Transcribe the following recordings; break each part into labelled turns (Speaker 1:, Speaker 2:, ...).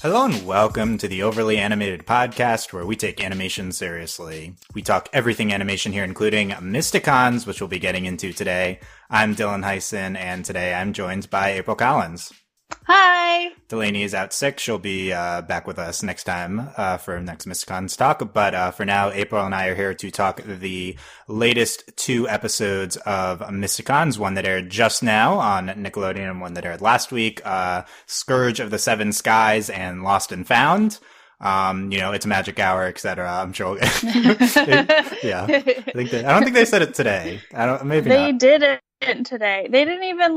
Speaker 1: Hello and welcome to the Overly Animated Podcast, where we take animation seriously. We talk everything animation here, including Mysticons, which we'll be getting into today. I'm Dylan Hysen, and today I'm joined by April Collins.
Speaker 2: Hi!
Speaker 1: Delaney is out sick. She'll be back with us next time for next Mysticons talk. But for now, April and I are here to talk the latest 2 episodes of Mysticons, one that aired just now on Nickelodeon and one that aired last week. Scourge of the Seven Skies and Lost and Found. It's a magic hour, etc. I'm sure. Yeah. I don't think they said it today. Maybe
Speaker 2: they
Speaker 1: not.
Speaker 2: didn't today. They didn't even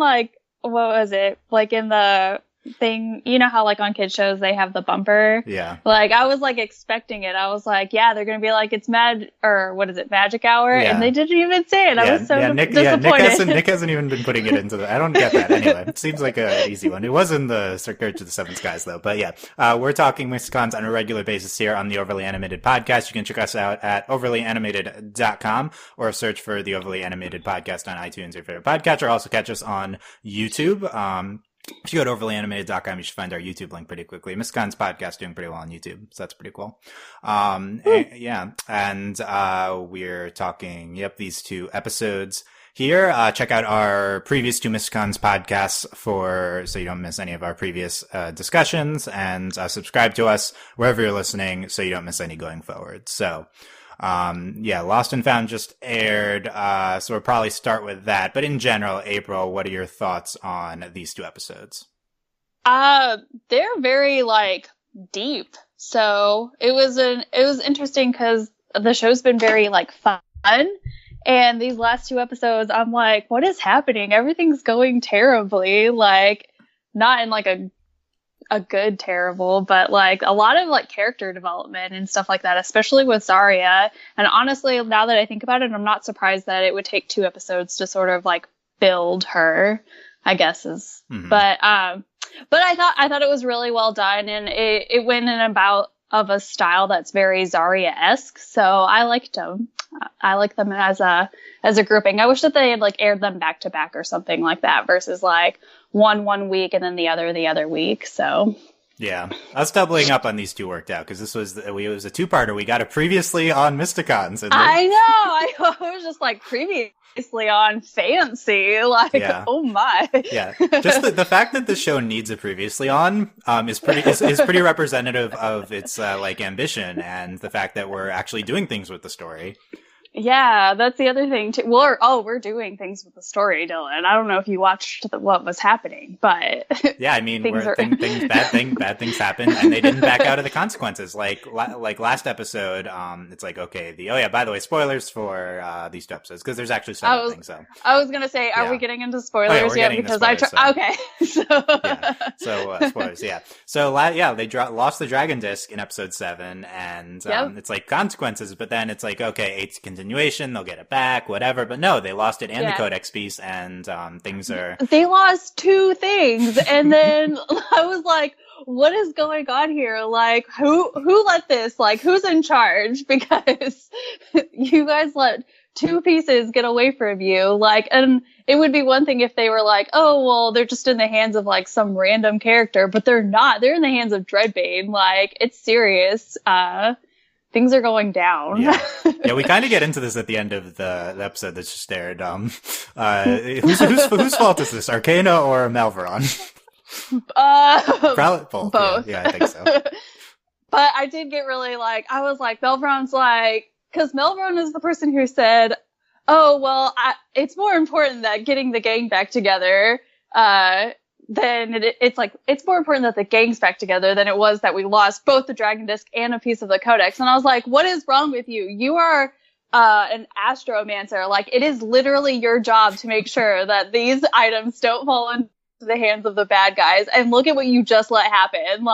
Speaker 2: what was it? Like in the thing, you know how like on kids shows they have the bumper?
Speaker 1: Yeah.
Speaker 2: Like I was like expecting it. I was like, yeah, they're gonna be like it's magic hour?
Speaker 1: Yeah.
Speaker 2: And they didn't even say it. I was so disappointed.
Speaker 1: Nick hasn't even been putting it into the. I don't get that anyway. It seems like an easy one. It was in the Scourge of the Seven Skies though. But yeah, we're talking Mysticons on a regular basis here on the Overly Animated Podcast. You can check us out at overlyanimated.com or search for the Overly Animated Podcast on iTunes, your favorite podcatcher. Also catch us on YouTube. If you go to overlyanimated.com, you should find our YouTube link pretty quickly. Mysticons podcast doing pretty well on YouTube, so that's pretty cool. And we're talking, these 2 episodes here. Check out our previous 2 Mysticons podcasts so you don't miss any of our previous discussions, and subscribe to us wherever you're listening so you don't miss any going forward. So, Lost and Found just aired, so we'll probably start with that. But in general, April, what are your thoughts on these 2 episodes?
Speaker 2: They're very deep. So it was interesting because the show's been very fun. And these last 2 episodes, I'm like, what is happening? Everything's going terribly. Not in a good terrible, but a lot of character development and stuff like that, especially with Zarya. And honestly, now that I think about it, I'm not surprised that it would take 2 episodes to sort of build her, I guess is. Mm-hmm. But I thought it was really well done, and it went in about of a style that's very Zarya-esque. So I liked them. I like them as a grouping. I wish that they had aired them back to back or something like that versus one week and then the other week. So
Speaker 1: yeah, us doubling up on these 2 worked out because it was a 2-parter. We got it previously on Mysticons. And
Speaker 2: I know. I was just previously on Fancy. Oh my.
Speaker 1: Yeah, just the fact that the show needs a previously on is pretty representative of its ambition and the fact that we're actually doing things with the story.
Speaker 2: Yeah, that's the other thing too. We're doing things with the story, Dylan. I don't know if you watched what was happening, but
Speaker 1: yeah, I mean, bad things happen, and they didn't back out of the consequences. Like last episode, it's okay. By the way, spoilers for these 2 episodes because there's actually some things. So
Speaker 2: I was gonna say, are we getting into spoilers yet? Because okay,
Speaker 1: so spoilers, yeah. So they lost the Dragon Disc in episode 7, and it's consequences, but then it's okay, 8's continuation, they'll get it back, whatever. But no, they lost it and the Codex piece, and things are.
Speaker 2: They lost 2 things, and then I was like, what is going on here? Who let this? Who's in charge? Because you guys let 2 pieces get away from you. And it would be one thing if they were oh, well, they're just in the hands of some random character, but they're not. They're in the hands of Dreadbane. It's serious. Things are going down.
Speaker 1: Yeah, we kind of get into this at the end of the episode that's just aired. Whose fault is this, Arcana or Malveron? Probably both. Yeah, I think so.
Speaker 2: But I did get really I was Malveron's because Malveron is the person who said, oh, well, it's more important that getting the gang back together, then it's more important that the gang's back together than it was that we lost both the Dragon Disc and a piece of the Codex. And I was like, what is wrong with you? You are an astromancer. It is literally your job to make sure that these items don't fall into the hands of the bad guys. And look at what you just let happen.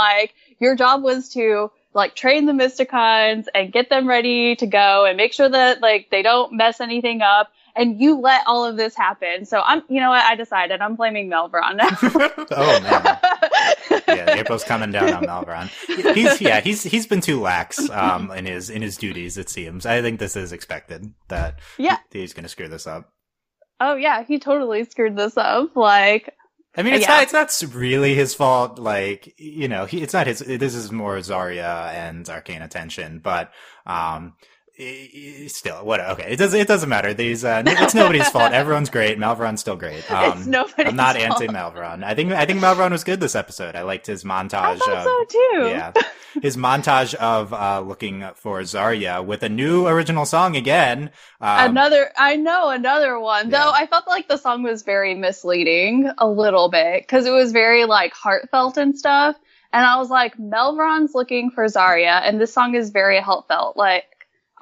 Speaker 2: Your job was to train the Mysticons and get them ready to go and make sure that they don't mess anything up. And you let all of this happen. So I decided I'm blaming Malveron now.
Speaker 1: Oh man. Yeah, April's coming down on Malveron. He's been too lax in his duties, it seems. I think this is expected that he's gonna screw this up.
Speaker 2: Oh yeah, he totally screwed this up.
Speaker 1: I mean, it's not really his fault. Like, you know, it's not his, this is more Zarya and Arcana tension, but, still, what? Okay, it doesn't matter. These, it's nobody's fault. Everyone's great. Malveron's still great.
Speaker 2: It's nobody's
Speaker 1: I'm not
Speaker 2: fault.
Speaker 1: anti Malveron. I think Malveron was good this episode. I liked his montage.
Speaker 2: I thought so too.
Speaker 1: Yeah, his montage of looking for Zarya with a new original song again.
Speaker 2: Another one.
Speaker 1: Yeah.
Speaker 2: Though I felt like the song was very misleading a little bit because it was very like heartfelt and stuff. And I was like, Malveron's looking for Zarya, and this song is very heartfelt. Like,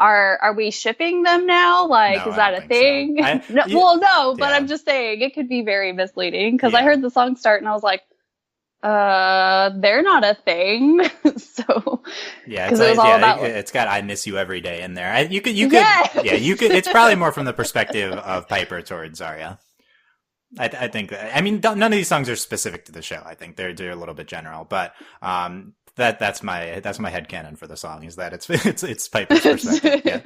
Speaker 2: are we shipping them now? Like,
Speaker 1: No,
Speaker 2: is
Speaker 1: I
Speaker 2: that
Speaker 1: don't
Speaker 2: a
Speaker 1: think
Speaker 2: thing?
Speaker 1: so.
Speaker 2: No, but
Speaker 1: Yeah.
Speaker 2: I'm just saying it could be very misleading because
Speaker 1: Yeah.
Speaker 2: I heard the song start and I was like, they're not a thing. So
Speaker 1: Yeah,
Speaker 2: because it was all about
Speaker 1: it's got "I Miss You Every Day" in there. You could,
Speaker 2: Yes!
Speaker 1: yeah, you could. It's probably more from the perspective of Piper towards Zarya. I think that. I mean, none of these songs are specific to the show. I think they're a little bit general, but that's my headcanon for the song is that it's Piper's perspective. Yeah.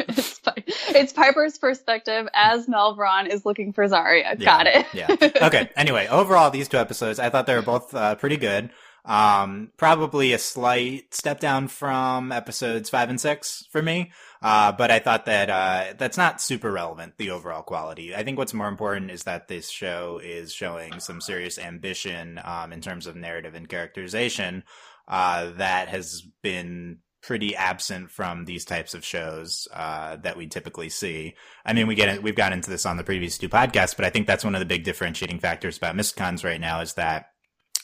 Speaker 2: It's Piper's perspective as Malveron is looking for Zarya. Got it.
Speaker 1: Yeah. Okay. Anyway, overall, these two episodes, I thought they were both pretty good. Probably a slight step down from episodes 5 and 6 for me. But I thought that that's not super relevant, the overall quality. I think what's more important is that this show is showing some serious ambition in terms of narrative and characterization that has been pretty absent from these types of shows that we typically see. I mean, we've gotten into this on the previous two podcasts, but I think that's one of the big differentiating factors about Mysticons right now is that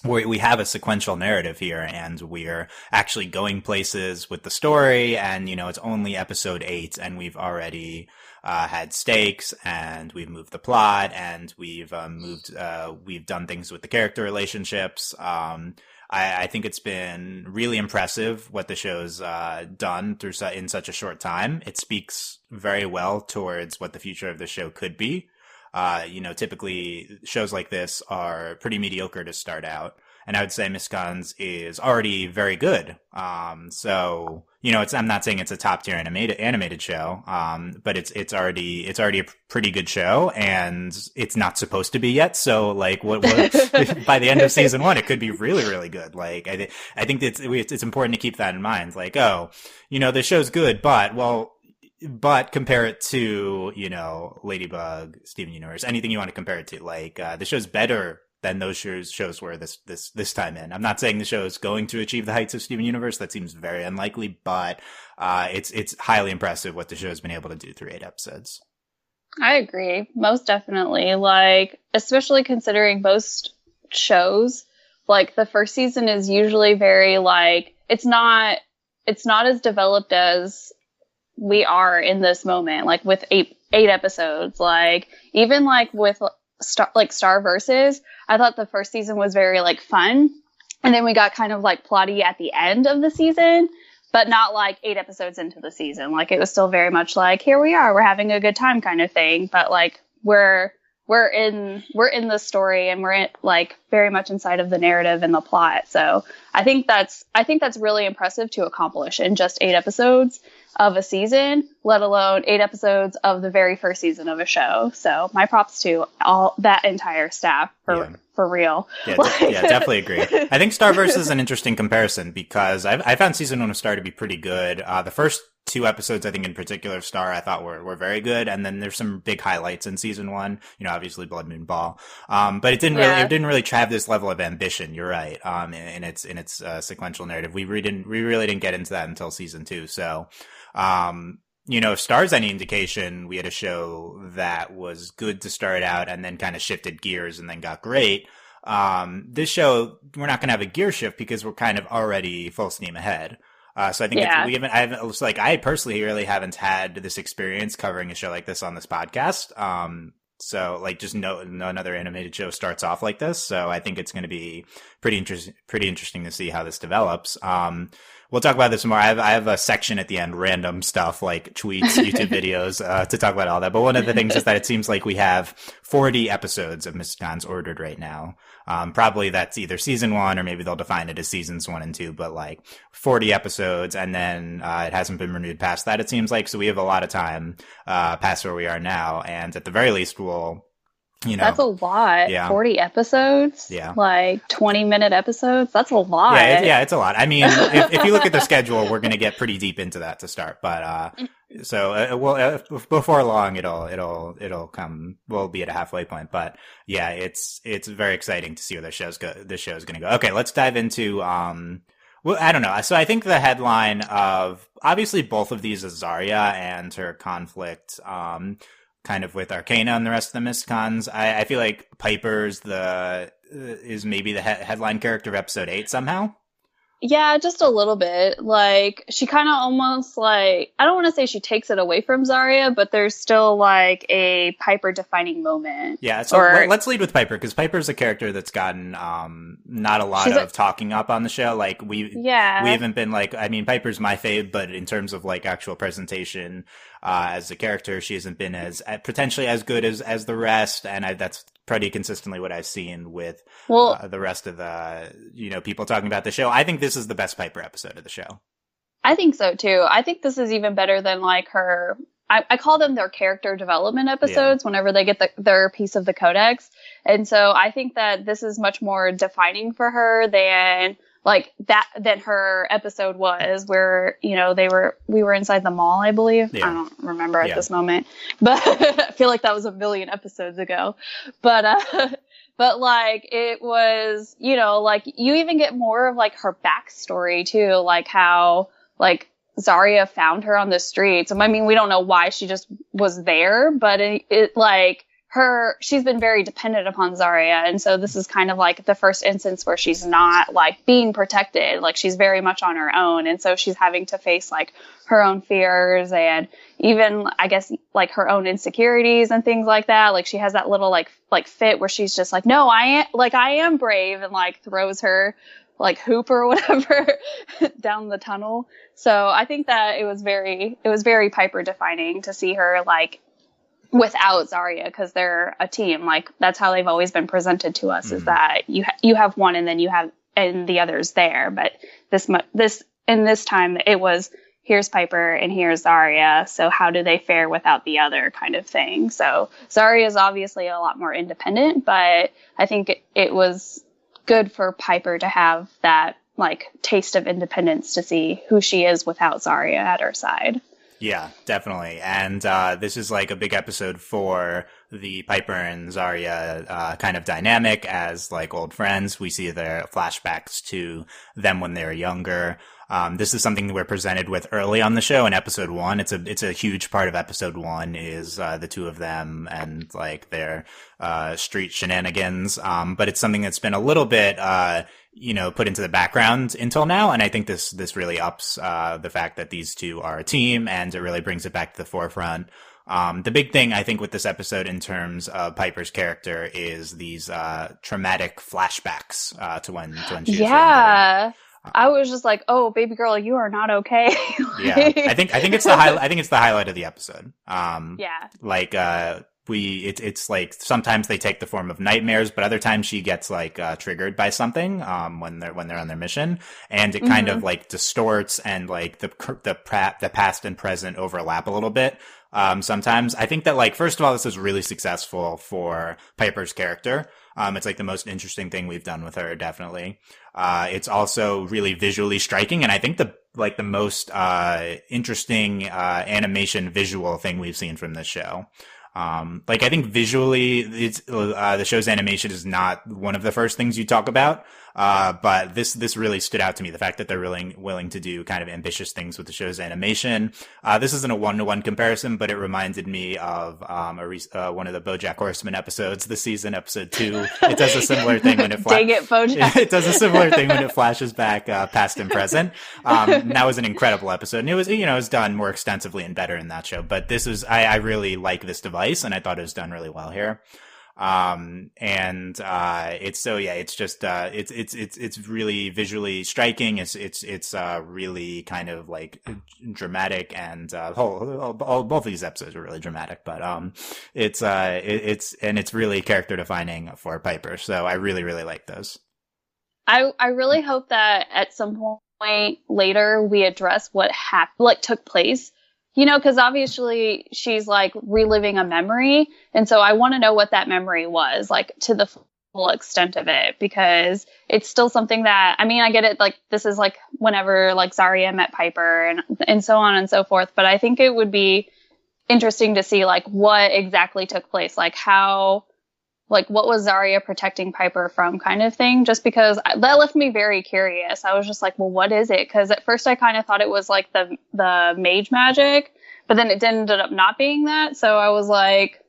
Speaker 1: we have a sequential narrative here, and we're actually going places with the story, and, you know, it's only episode 8, and we've already had stakes, and we've moved the plot, and we've done things with the character relationships. I think it's been really impressive what the show's done in such a short time. It speaks very well towards what the future of the show could be. You know, typically shows like this are pretty mediocre to start out. And I would say Mysticons is already very good. So, you know, I'm not saying it's a top tier animated show. But it's already a pretty good show, and it's not supposed to be yet. So like what by the end of season 1, it could be really, really good. Like, I think it's important to keep that in mind. Like, oh, you know, the show's good, but compare it to, you know, Ladybug, Steven Universe, anything you want to compare it to. Like, the show's better than those shows were this time in. I'm not saying the show is going to achieve the heights of Steven Universe. That seems very unlikely, but it's highly impressive what the show has been able to do through 8 episodes.
Speaker 2: I agree. Most definitely. Like, especially considering most shows, like the first season is usually very like, it's not as developed as we are in this moment, like with eight episodes. Like, even like with Star Versus, I thought the first season was very like fun, and then we got kind of like plotty at the end of the season, but not like 8 episodes into the season. Like, it was still very much like, here we are, we're having a good time kind of thing, but like we're in the story, and we're like very much inside of the narrative and the plot. So I think that's really impressive to accomplish in just 8 episodes of a season, let alone 8 episodes of the very first season of a show. So my props to all that entire staff for real.
Speaker 1: Yeah, yeah, definitely agree. I think Starverse is an interesting comparison because I found season 1 of Star to be pretty good. The first 2 episodes, I think in particular of Star, I thought were very good. And then there's some big highlights in season 1, you know, obviously Blood Moon Ball. But it didn't really have this level of ambition. You're right. In its sequential narrative, we really didn't get into that until season 2. So, you know, if Star's any indication, we had a show that was good to start out and then kind of shifted gears and then got great. This show, we're not going to have a gear shift because we're kind of already full steam ahead. So I think I personally really haven't had this experience covering a show like this on this podcast. So like just no another animated show starts off like this. So I think it's going to be pretty interesting to see how this develops. We'll talk about this more. I have a section at the end, random stuff like tweets, YouTube videos, to talk about all that. But one of the things is that it seems like we have 40 episodes of Mysticons ordered right now. Probably that's either season 1 or maybe they'll define it as seasons 1 and 2, but like 40 episodes. And then, it hasn't been renewed past that, it seems like. So we have a lot of time, past where we are now. And at the very least, we'll You
Speaker 2: That's
Speaker 1: know,
Speaker 2: a lot.
Speaker 1: yeah,
Speaker 2: 40 episodes?
Speaker 1: yeah.
Speaker 2: Like 20-minute episodes? That's a lot.
Speaker 1: Yeah, it's a lot. I mean, if you look at the schedule, we're going to get pretty deep into that to start. But before long, it'll come. We'll be at a halfway point. But yeah, it's very exciting to see where the show's going to go. Okay, let's dive into well, I don't know. So I think the headline of obviously both of these is Zarya and her conflict. Kind of with Arcana and the rest of the Mysticons. I feel like Piper's is maybe the headline character of episode 8 somehow.
Speaker 2: Yeah, just a little bit. Like, she kind of almost like, I don't want to say she takes it away from Zarya, but there's still like a Piper defining moment.
Speaker 1: Yeah, so let's lead with Piper, because Piper's a character that's gotten not a lot of talking up on the show. Like, we haven't been like, I mean, Piper's my fave, but in terms of like actual presentation as a character, she hasn't been as potentially as good as the rest, and that's pretty consistently what I've seen with the rest of the people talking about the show. I think this is the best Piper episode of the show.
Speaker 2: I think so too. I think this is even better than like her. I call them their character development episodes whenever they get their piece of the codex, and so I think that this is much more defining for her than her episode was, where we were inside the mall, I believe. I don't remember at this moment, but I feel like that was a million episodes ago. But like, it was, like, you even get more of like her backstory too, like how like Zarya found her on the streets. I mean, we don't know why she just was there, but it like she's been very dependent upon Zarya, and so this is kind of like the first instance where she's not like being protected. Like, she's very much on her own, and so she's having to face like her own fears and even, I guess, like her own insecurities and things like that. Like, she has that little like fit where she's just like, no, I am brave, and like throws her like hoop or whatever down the tunnel. So I think that it was very Piper defining to see her like without Zarya, because they're a team. Like, that's how they've always been presented to us, is that you have one and then and the other's there. But this time it was, here's Piper and here's Zarya. So how do they fare without the other, kind of thing. So Zarya is obviously a lot more independent, but I think it was good for Piper to have that like taste of independence, to see who she is without Zarya at her side.
Speaker 1: Yeah, definitely. And this is like a big episode for the Piper and Zarya kind of dynamic as like old friends. We see their flashbacks to them when they were younger. This is something that we're presented with early on the show in episode 1. It's a huge part of episode 1 is the two of them and like their street shenanigans. But it's something that's been a little bit put into the background until now, and I think this really ups the fact that these two are a team, and it really brings it back to the forefront. The big thing I think with this episode in terms of Piper's character is these traumatic flashbacks to when she was younger.
Speaker 2: I was just like, "Oh, baby girl, you are not okay."
Speaker 1: Yeah, I think it's the highlight of the episode. Like it's like sometimes they take the form of nightmares, but other times she gets like triggered by something when they're on their mission, and it kind of like distorts, and like the past and present overlap a little bit. Sometimes I think that, like, first of all, this is really successful for Piper's character. It's like the most interesting thing we've done with her, definitely. It's also really visually striking, and I think the most interesting animation visual thing we've seen from this show. I think visually, it's the show's animation is not one of the first things you talk about. But this really stood out to me. The fact that they're really willing to do kind of ambitious things with the show's animation. This isn't a 1-to-1 comparison, but it reminded me of one of the BoJack Horseman episodes this season, episode 2. It does a similar thing when it
Speaker 2: Dang it, BoJack.
Speaker 1: It does a similar thing when it flashes back past and present. That was an incredible episode, and it was it was done more extensively and better in that show. But this was I really like this device, and I thought it was done really well here. It's really visually striking. It's really kind of like dramatic, and both of these episodes are really dramatic, but it's really character defining for Piper. So I really, really like those.
Speaker 2: I really hope that at some point later we address what took place you know, because obviously she's like reliving a memory. And so I want to know what that memory was, like to the full extent of it, because it's still something that, I mean, I get it. Like this is like whenever like Zarya met Piper and so on and so forth. But I think it would be interesting to see like what exactly took place, like how, like what was Zarya protecting Piper from kind of thing, just because that left me very curious. I was just like, well, what is it? Because at first I kind of thought it was like the mage magic, but then it ended up not being that. So I was like,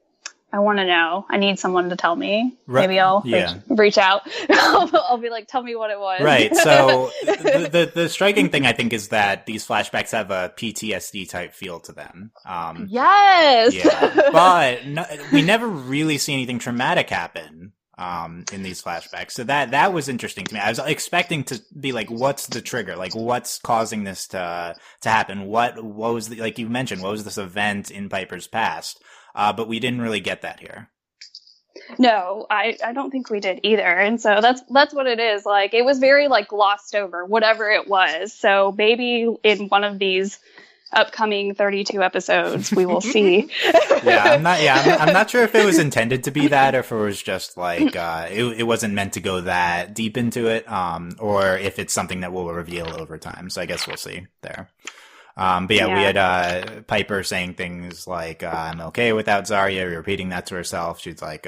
Speaker 2: I want to know. I need someone to tell me. Maybe I'll reach out. I'll be like, tell me what it was.
Speaker 1: Right. So the striking thing, I think, is that these flashbacks have a PTSD type feel to them.
Speaker 2: Yes.
Speaker 1: Yeah. But we never really see anything traumatic happen in these flashbacks. So that was interesting to me. I was expecting to be like, what's the trigger? Like, what's causing this to happen? What was like you mentioned, what was this event in Piper's past? But we didn't really get that here.
Speaker 2: No, I don't think we did either. And so that's what it is. Like, it was very like glossed over, whatever it was. So maybe in one of these upcoming 32 episodes, we will see.
Speaker 1: I'm not sure if it was intended to be that, or if it was just like, it wasn't meant to go that deep into it, or if it's something that we'll reveal over time. So I guess we'll see there. But yeah, we had Piper saying things like, I'm okay without Zarya, repeating that to herself. She's like,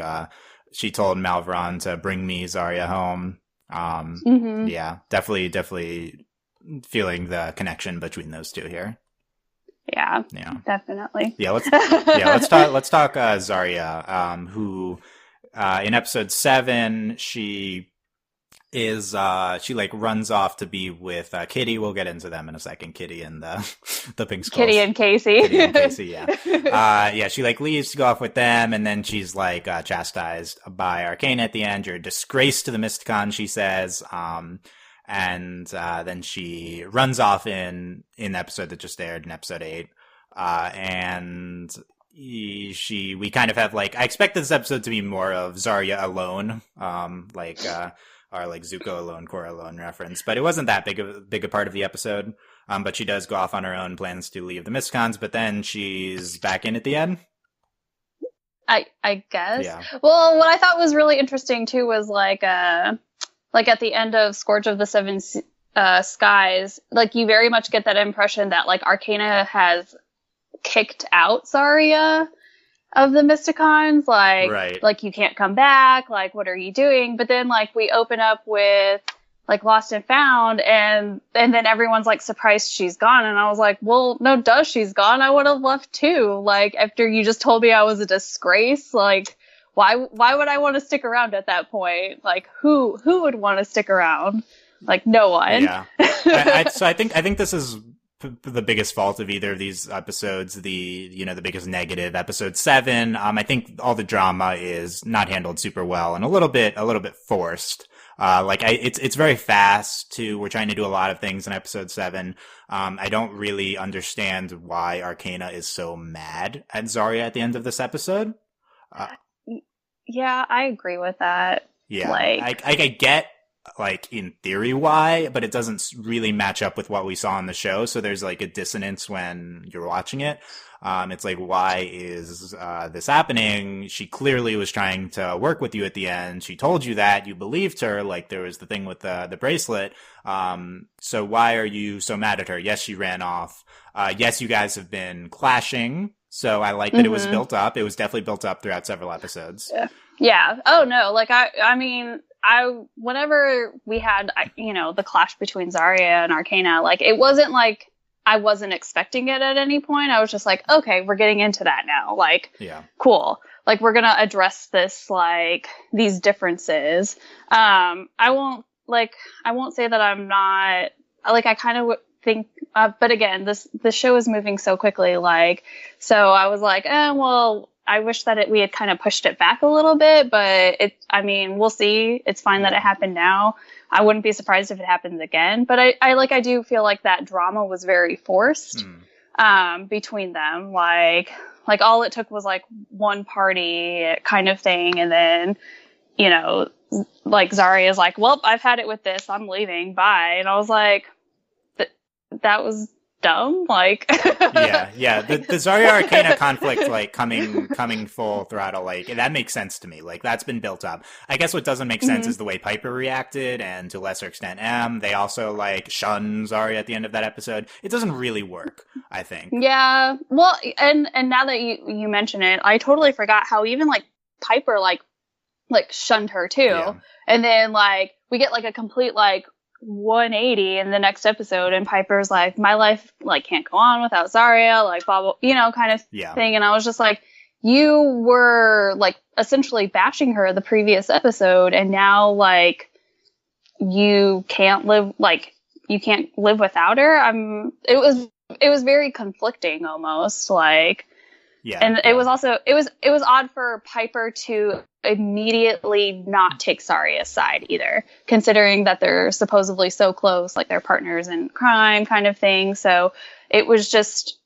Speaker 1: she told Malveron to bring me Zarya home. Yeah, definitely feeling the connection between those two here.
Speaker 2: Yeah, definitely.
Speaker 1: Yeah, let's talk Zarya, who in episode 7, she like runs off to be with Kitty. We'll get into them in a second. Kitty and the Pink Skulls.
Speaker 2: Kitty and Casey.
Speaker 1: Yeah. She like leaves to go off with them, and then she's like chastised by Arcana at the end. You're a disgrace to the Mysticons, she says. And then she runs off in the episode that just aired in episode 8. And we kind of have like, I expect this episode to be more of Zarya alone, our like Zuko alone, Korra alone reference, but it wasn't that big a part of the episode. But she does go off on her own plans to leave the Mysticons, but then she's back in at the end.
Speaker 2: I guess.
Speaker 1: Yeah.
Speaker 2: Well, what I thought was really interesting too was like at the end of Scourge of the Seven Skies, like you very much get that impression that like Arcana has kicked out Zarya of the Mysticons, like,
Speaker 1: right.
Speaker 2: Like you can't come back, like what are you doing? But then like we open up with like Lost and Found, and then everyone's like surprised she's gone, and I was like, well, no, duh, she's gone. I would have left too. Like after you just told me I was a disgrace, like why would I want to stick around at that point? Like who would want to stick around? Like no one.
Speaker 1: Yeah. So I think this is the biggest fault of either of these episodes, the biggest negative. Episode 7, I think all the drama is not handled super well and a little bit forced. It's very fast too. We're trying to do a lot of things in episode 7. I don't really understand why Arcana is so mad at Zarya at the end of this episode.
Speaker 2: Yeah, I agree with that.
Speaker 1: Yeah, I get, like, in theory why, but it doesn't really match up with what we saw on the show, so there's, like, a dissonance when you're watching it. It's like, why is this happening? She clearly was trying to work with you at the end. She told you that. You believed her, like, there was the thing with the bracelet. So why are you so mad at her? Yes, she ran off. Yes, you guys have been clashing, so I like that it was built up. It was definitely built up throughout several episodes.
Speaker 2: Yeah. Oh, no, like, I mean... whenever we had, the clash between Zarya and Arcana, like, it wasn't like I wasn't expecting it at any point. I was just like, okay, we're getting into that now. Like, yeah, cool. Like, we're going to address this, like, these differences. I won't say that I'm not, like, I kind of think, but again, the show is moving so quickly, like, so I was like, well, I wish that we had kind of pushed it back a little bit, but we'll see. It's fine that it happened now. I wouldn't be surprised if it happens again, but I do feel like that drama was very forced, between them. Like all it took was like one party kind of thing. And then, like Zarya is like, well, I've had it with this. I'm leaving. Bye. And I was like, that was dumb. Like,
Speaker 1: yeah. The Zarya Arcana conflict, like coming full throttle, like that makes sense to me. Like that's been built up. I guess what doesn't make sense is the way Piper reacted, and to a lesser extent M. They also like shun Zarya at the end of that episode. It doesn't really work, I think.
Speaker 2: Yeah. Well, and now that you mention it, I totally forgot how even like Piper like shunned her too.
Speaker 1: Yeah.
Speaker 2: And then like we get like a complete like 180 in the next episode, and Piper's like, my life like can't go on without Zarya, like blah blah, you know, kind of thing. And I was just like, you were like essentially bashing her the previous episode, and now like you can't live without her. It was very conflicting almost, like. Yeah. And it was also it was odd for Piper to immediately not take Zarya's side either, considering that they're supposedly so close, like they're partners in crime kind of thing. So it was just,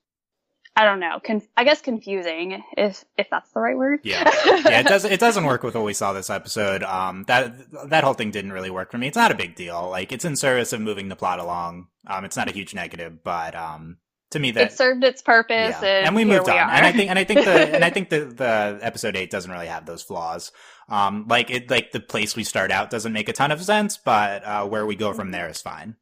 Speaker 2: I don't know, I guess confusing, if that's the right word.
Speaker 1: Yeah. It doesn't work with what we saw this episode. That whole thing didn't really work for me. It's not a big deal. Like it's in service of moving the plot along. It's not a huge negative, but to me, that
Speaker 2: it served its purpose, and we moved on.
Speaker 1: And I think the episode 8 doesn't really have those flaws. Like the place we start out doesn't make a ton of sense, but where we go from there is fine.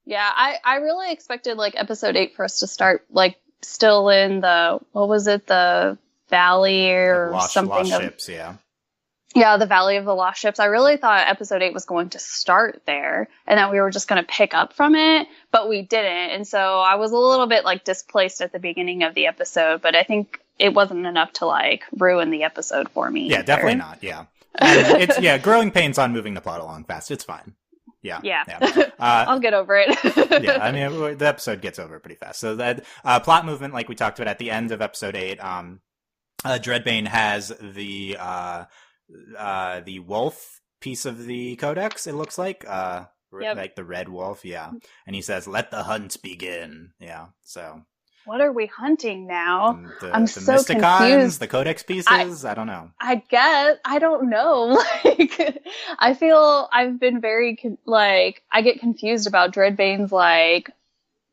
Speaker 2: Yeah, I really expected like episode 8 for us to start like still in the, what was it, the Valley or something?
Speaker 1: Lost ships, yeah.
Speaker 2: Yeah, the Valley of the Lost Ships. I really thought episode 8 was going to start there, and that we were just going to pick up from it, but we didn't. And so I was a little bit like displaced at the beginning of the episode, but I think it wasn't enough to like ruin the episode for me.
Speaker 1: Yeah, definitely not. Yeah. And it's growing pains on moving the plot along fast. It's fine. Yeah.
Speaker 2: I'll get over it.
Speaker 1: Yeah, I mean, the episode gets over pretty fast. So that plot movement, like we talked about at the end of episode 8, Dreadbane has the wolf piece of the codex, it looks like. Like the red wolf, yeah. And he says, "Let the hunt begin." Yeah, so.
Speaker 2: What are we hunting now?
Speaker 1: I'm so Mysticons, confused. The codex pieces? I don't know.
Speaker 2: I guess. I don't know. Like, I feel I've been very, like, I get confused about Dreadbane's, like,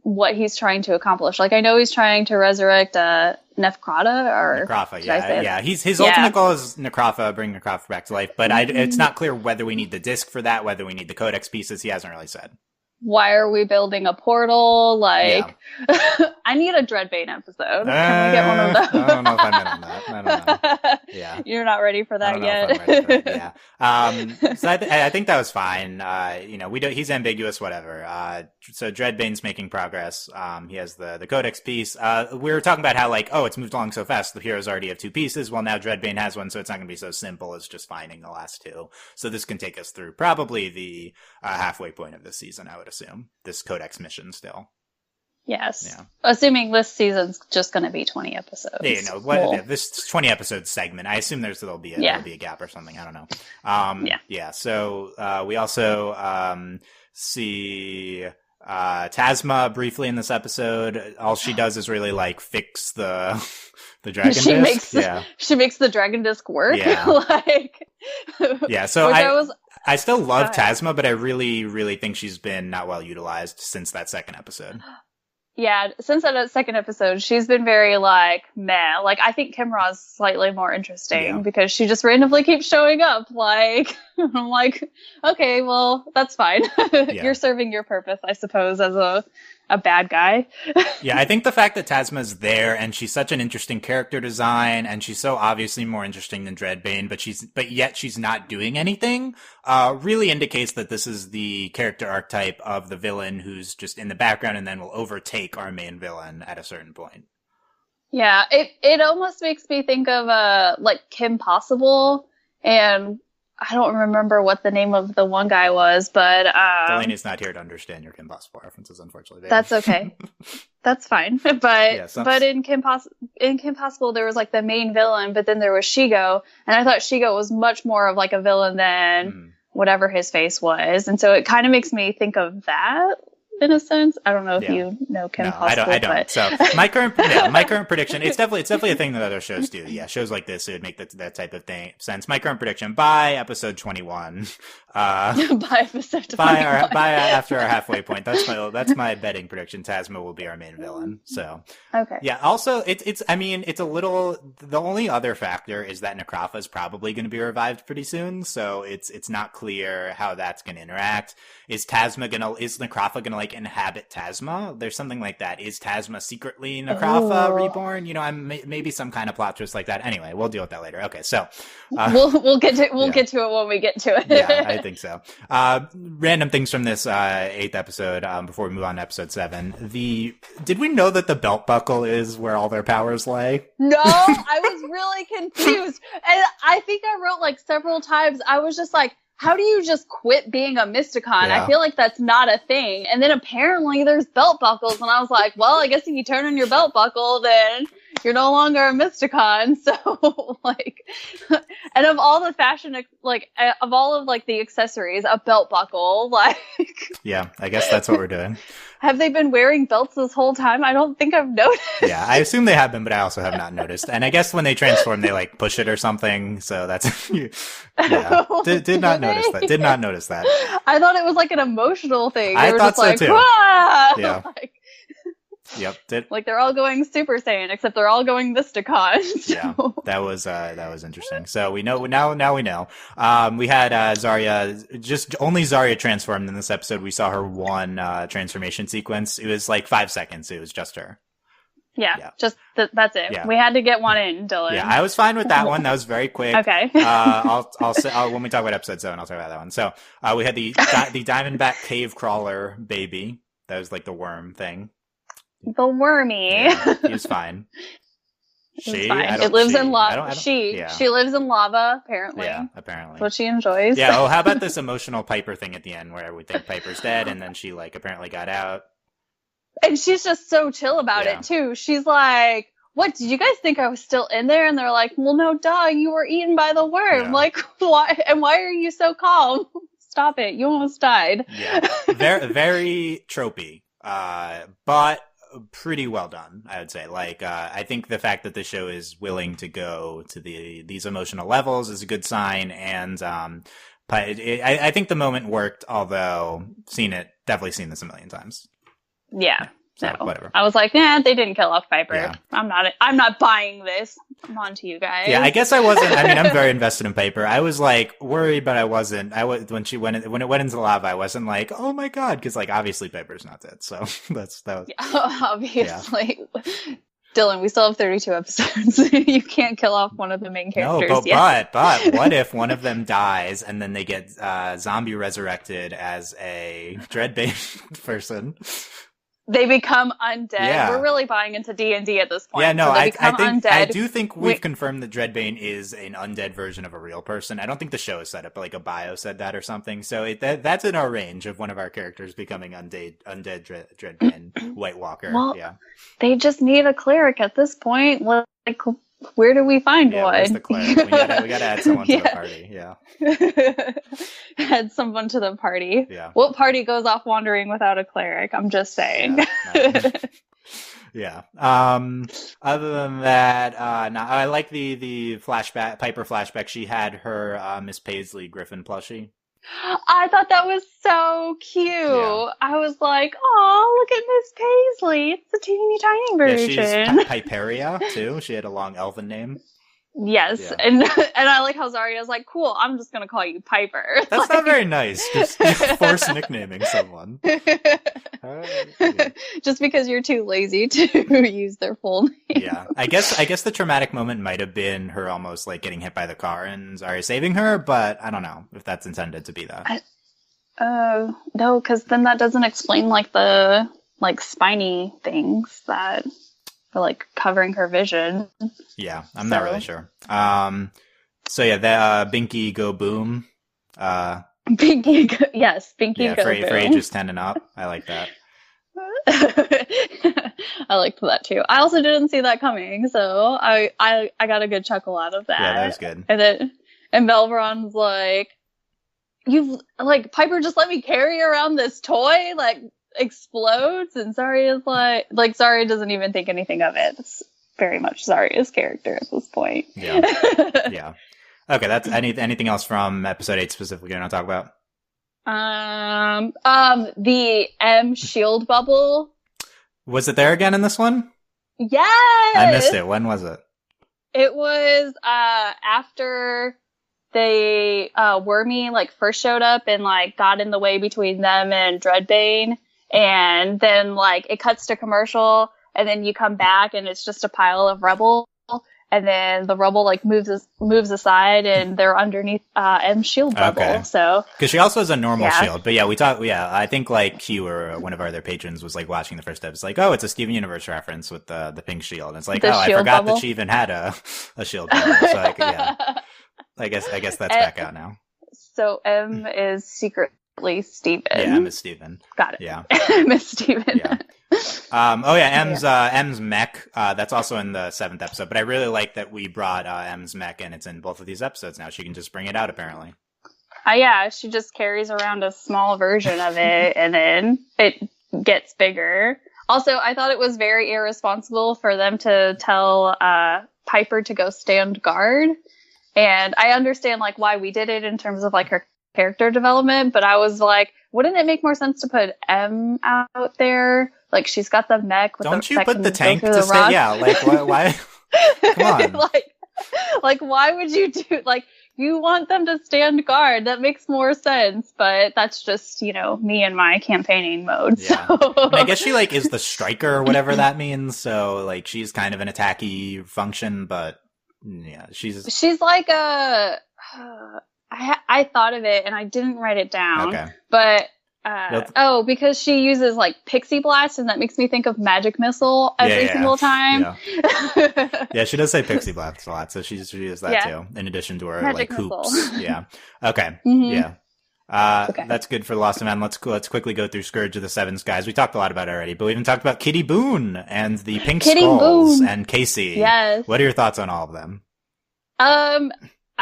Speaker 2: what he's trying to accomplish. Like, I know he's trying to resurrect
Speaker 1: Necropha, yeah. His ultimate goal is Necropha, bring Necropha back to life, but it's not clear whether we need the disc for that, whether we need the codex pieces. He hasn't really said.
Speaker 2: Why are we building a portal? Like, I need a Dreadbane episode. Can we get one of those?
Speaker 1: I don't know if I'm in on that. I don't know. Yeah.
Speaker 2: You're not ready for that yet.
Speaker 1: So I think that was fine. He's ambiguous, whatever. So Dreadbane's making progress. He has the codex piece. We were talking about how, like, it's moved along so fast. The heroes already have 2 pieces. Well, now Dreadbane has one, so it's not going to be so simple as just finding the last 2. So this can take us through probably the halfway point of this season, I would assume. This codex mission still.
Speaker 2: Yes. Yeah. Assuming this season's just going to be 20 episodes.
Speaker 1: Yeah, this 20 episode segment. I assume there'll be a gap or something. I don't know. So we also see Tasma briefly in this episode. All she does is really like fix the dragon disc.
Speaker 2: She makes the dragon disc work.
Speaker 1: Yeah. So I still love Tasma, but I really, really think she's been not well utilized since that second episode.
Speaker 2: Yeah, since that second episode, she's been very, like, meh. Like, I think Kimra's slightly more interesting because she just randomly keeps showing up. Like, I'm like, okay, well, that's fine. You're serving your purpose, I suppose, as a bad guy.
Speaker 1: Yeah, I think the fact that Tasma's there and she's such an interesting character design and she's so obviously more interesting than Dreadbane, but yet she's not doing anything, really indicates that this is the character archetype of the villain who's just in the background and then will overtake our main villain at a certain point.
Speaker 2: Yeah, it almost makes me think of like Kim Possible, and I don't remember what the name of the one guy was, but
Speaker 1: Delaney's not here to understand your Kim Possible references, unfortunately.
Speaker 2: That's okay. That's fine. But in Kim Possible, there was like the main villain, but then there was Shigo, and I thought Shigo was much more of like a villain than whatever his face was, and so it kind of makes me think of that in a sense. I don't know if
Speaker 1: Yeah.
Speaker 2: you know Kim
Speaker 1: No,
Speaker 2: Possible.
Speaker 1: I don't.
Speaker 2: But...
Speaker 1: So my current prediction, it's definitely a thing that other shows do. Yeah, shows like this, it would make that type of thing sense. My current prediction by episode 21.
Speaker 2: By episode 21.
Speaker 1: By after our halfway point. That's my betting prediction. Tasma will be our main villain. So
Speaker 2: okay.
Speaker 1: Yeah. Also, it's a little. The only other factor is that Necrofa is probably going to be revived pretty soon. So it's not clear how that's going to interact. Is Necrofa gonna like inhabit Tasma? There's something like that. Is Tasma secretly Necrofa reborn? You know, maybe some kind of plot twist like that. Anyway, we'll deal with that later. Okay, so
Speaker 2: we'll get to it when we get to it.
Speaker 1: Yeah, I think so. Random things from this 8th episode before we move on to episode 7. Did we know that the belt buckle is where all their powers lay?
Speaker 2: No, I was really confused, and I think I wrote like several times. I was just like, how do you just quit being a Mysticon?
Speaker 1: Yeah.
Speaker 2: I feel like that's not a thing. And then apparently there's belt buckles, and I was like, well, I guess if you turn on your belt buckle, then you're no longer a Mysticon. So, like, and of all the fashion, like, of all of, like, the accessories, a belt buckle, like...
Speaker 1: Yeah, I guess that's what we're doing.
Speaker 2: Have they been wearing belts this whole time? I don't think I've noticed.
Speaker 1: Yeah, I assume they have been, but I also have not noticed. And I guess when they transform, they like push it or something. So that's yeah. Did not notice that. Did not notice that.
Speaker 2: I thought it was like an emotional thing.
Speaker 1: I thought so too.
Speaker 2: Wah!
Speaker 1: Yeah.
Speaker 2: Like,
Speaker 1: yep.
Speaker 2: Like they're all going Super Saiyan, except they're all going Mysticon. So.
Speaker 1: Yeah, that was interesting. So we know now. We know. We had Zarya. Just only Zarya transformed in this episode. We saw her one transformation sequence. It was like 5 seconds. It was just her.
Speaker 2: Yeah. Just that's it.
Speaker 1: Yeah.
Speaker 2: We had to get one in, Dylan.
Speaker 1: Yeah, I was fine with that one. That was very quick.
Speaker 2: Okay.
Speaker 1: I'll say when we talk about episode 7, I'll talk about that one. So we had the Diamondback cave crawler baby. That was like the worm thing.
Speaker 2: The wormy.
Speaker 1: Yeah, he was fine.
Speaker 2: It lives in lava. She lives in lava, apparently.
Speaker 1: Yeah, apparently.
Speaker 2: That's what she enjoys.
Speaker 1: Yeah, how about this emotional Piper thing at the end where we think Piper's dead and then she like apparently got out.
Speaker 2: And she's just so chill about it too. She's like, what, did you guys think I was still in there? And they're like, well, no, duh, you were eaten by the worm.
Speaker 1: Yeah.
Speaker 2: Like, why? And why are you so calm? Stop it. You almost died.
Speaker 1: Yeah, very, very tropey, but pretty well done, I would say. Like, I think the fact that the show is willing to go to these emotional levels is a good sign. And I think the moment worked, although definitely seen this a million times.
Speaker 2: Yeah.
Speaker 1: So, whatever.
Speaker 2: I was like, they didn't kill off Piper.
Speaker 1: Yeah.
Speaker 2: I'm not buying this. I'm on to you guys.
Speaker 1: Yeah, I guess I wasn't. I mean, I'm very invested in Piper. I was like worried, but I wasn't. When it went into the lava, I wasn't like, oh my god, because like obviously Piper's not dead. So that was
Speaker 2: obviously. Yeah. Dylan, we still have 32 episodes. You can't kill off one of the main characters yet.
Speaker 1: But what if one of them dies and then they get zombie resurrected as a Dreadbane person?
Speaker 2: They become undead.
Speaker 1: Yeah.
Speaker 2: We're really buying into D&D at this point.
Speaker 1: Yeah, no,
Speaker 2: so
Speaker 1: I do think we've confirmed that Dreadbane is an undead version of a real person. I don't think the show has said it, but like a bio said that or something. So that's in our range of one of our characters becoming undead Dreadbane, White Walker.
Speaker 2: Well,
Speaker 1: yeah,
Speaker 2: they just need a cleric at this point. Like, where do we find one?
Speaker 1: Where's the cleric? We gotta add someone to the party. Yeah.
Speaker 2: Add someone to the party.
Speaker 1: Yeah.
Speaker 2: What party goes off wandering without a cleric? I'm just saying.
Speaker 1: Yeah. Other than that, I like the flashback, Piper flashback. She had her Miss Paisley Griffin plushie.
Speaker 2: I thought that was so cute. Yeah. I was like, oh, look at Miss Paisley. It's the teeny tiny version.
Speaker 1: Yeah, she's Piperia, too. She had a long elven name.
Speaker 2: Yes, yeah. And I like how Zarya's like, cool, I'm just going to call you Piper.
Speaker 1: That's not very nice. Just force nicknaming someone. Yeah.
Speaker 2: Just because you're too lazy to use their full name.
Speaker 1: Yeah, I guess the traumatic moment might have been her almost like getting hit by the car and Zarya saving her, but I don't know if that's intended to be that.
Speaker 2: No, because then that doesn't explain like the spiny things that are like covering her vision.
Speaker 1: Yeah, I'm not really sure. So yeah, the Binky Go Boom.
Speaker 2: Binky Go Boom.
Speaker 1: For ages 10 and up. I like that.
Speaker 2: I liked that too. I also didn't see that coming, so I got a good chuckle out of that.
Speaker 1: Yeah, that was good.
Speaker 2: And Belveron's like, you've like Piper just let me carry around this toy, like explodes, and Zarya's like Zarya doesn't even think anything of it. It's very much Zarya's character at this point.
Speaker 1: Yeah. Yeah. Okay, that's anything else from episode 8 specifically you want to talk about?
Speaker 2: The M shield bubble.
Speaker 1: Was it there again in this one?
Speaker 2: Yes!
Speaker 1: I missed it. When was it?
Speaker 2: It was after they Wormy like first showed up and like got in the way between them and Dreadbane, and then like it cuts to commercial, and then you come back and it's just a pile of rubble, and then the rubble like moves aside and they're underneath M's shield bubble. Okay. So
Speaker 1: because she also has a normal shield, but I think like Q or one of our other patrons was like watching the first episode, like, oh, it's a Steven Universe reference with the pink shield. And it's like, I forgot that she even had a shield bubble. So I guess that's back out now.
Speaker 2: So M is secretly Steven.
Speaker 1: Yeah, M is Steven.
Speaker 2: Got it.
Speaker 1: Yeah.
Speaker 2: M is Steven. Yeah.
Speaker 1: M's mech, that's also in the 7th episode, but I really like that we brought M's mech and it's in both of these episodes now. She can just bring it out, apparently.
Speaker 2: Yeah, she just carries around a small version of it and then it gets bigger. Also, I thought it was very irresponsible for them to tell Piper to go stand guard, and I understand like why we did it in terms of like her character development, but I was like, wouldn't it make more sense to put M out there? Like, she's got the mech with
Speaker 1: Don't you put the tank to stay? Yeah, like, why? Come on.
Speaker 2: like, why would you do, like, you want them to stand guard. That makes more sense, but that's just, me and my campaigning mode.
Speaker 1: Yeah.
Speaker 2: So.
Speaker 1: And I guess she, like, is the striker or whatever that means, so, like, she's kind of an attacky function, but, yeah, she's like a...
Speaker 2: I thought of it and I didn't write it down.
Speaker 1: Okay.
Speaker 2: But because she uses like Pixie Blast, and that makes me think of Magic Missile every single time.
Speaker 1: Yeah. Yeah, she does say Pixie Blast a lot, so she uses that too, in addition to her Magic like hoops. Missile. Yeah. Okay. Mm-hmm. Yeah. Okay. That's good for Lost and Man. Let's quickly go through Scourge of the Seven Skies. We talked a lot about it already, but we even talked about Kitty Boone and the Pink Skulls and Casey.
Speaker 2: Yes.
Speaker 1: What are your thoughts on all of them?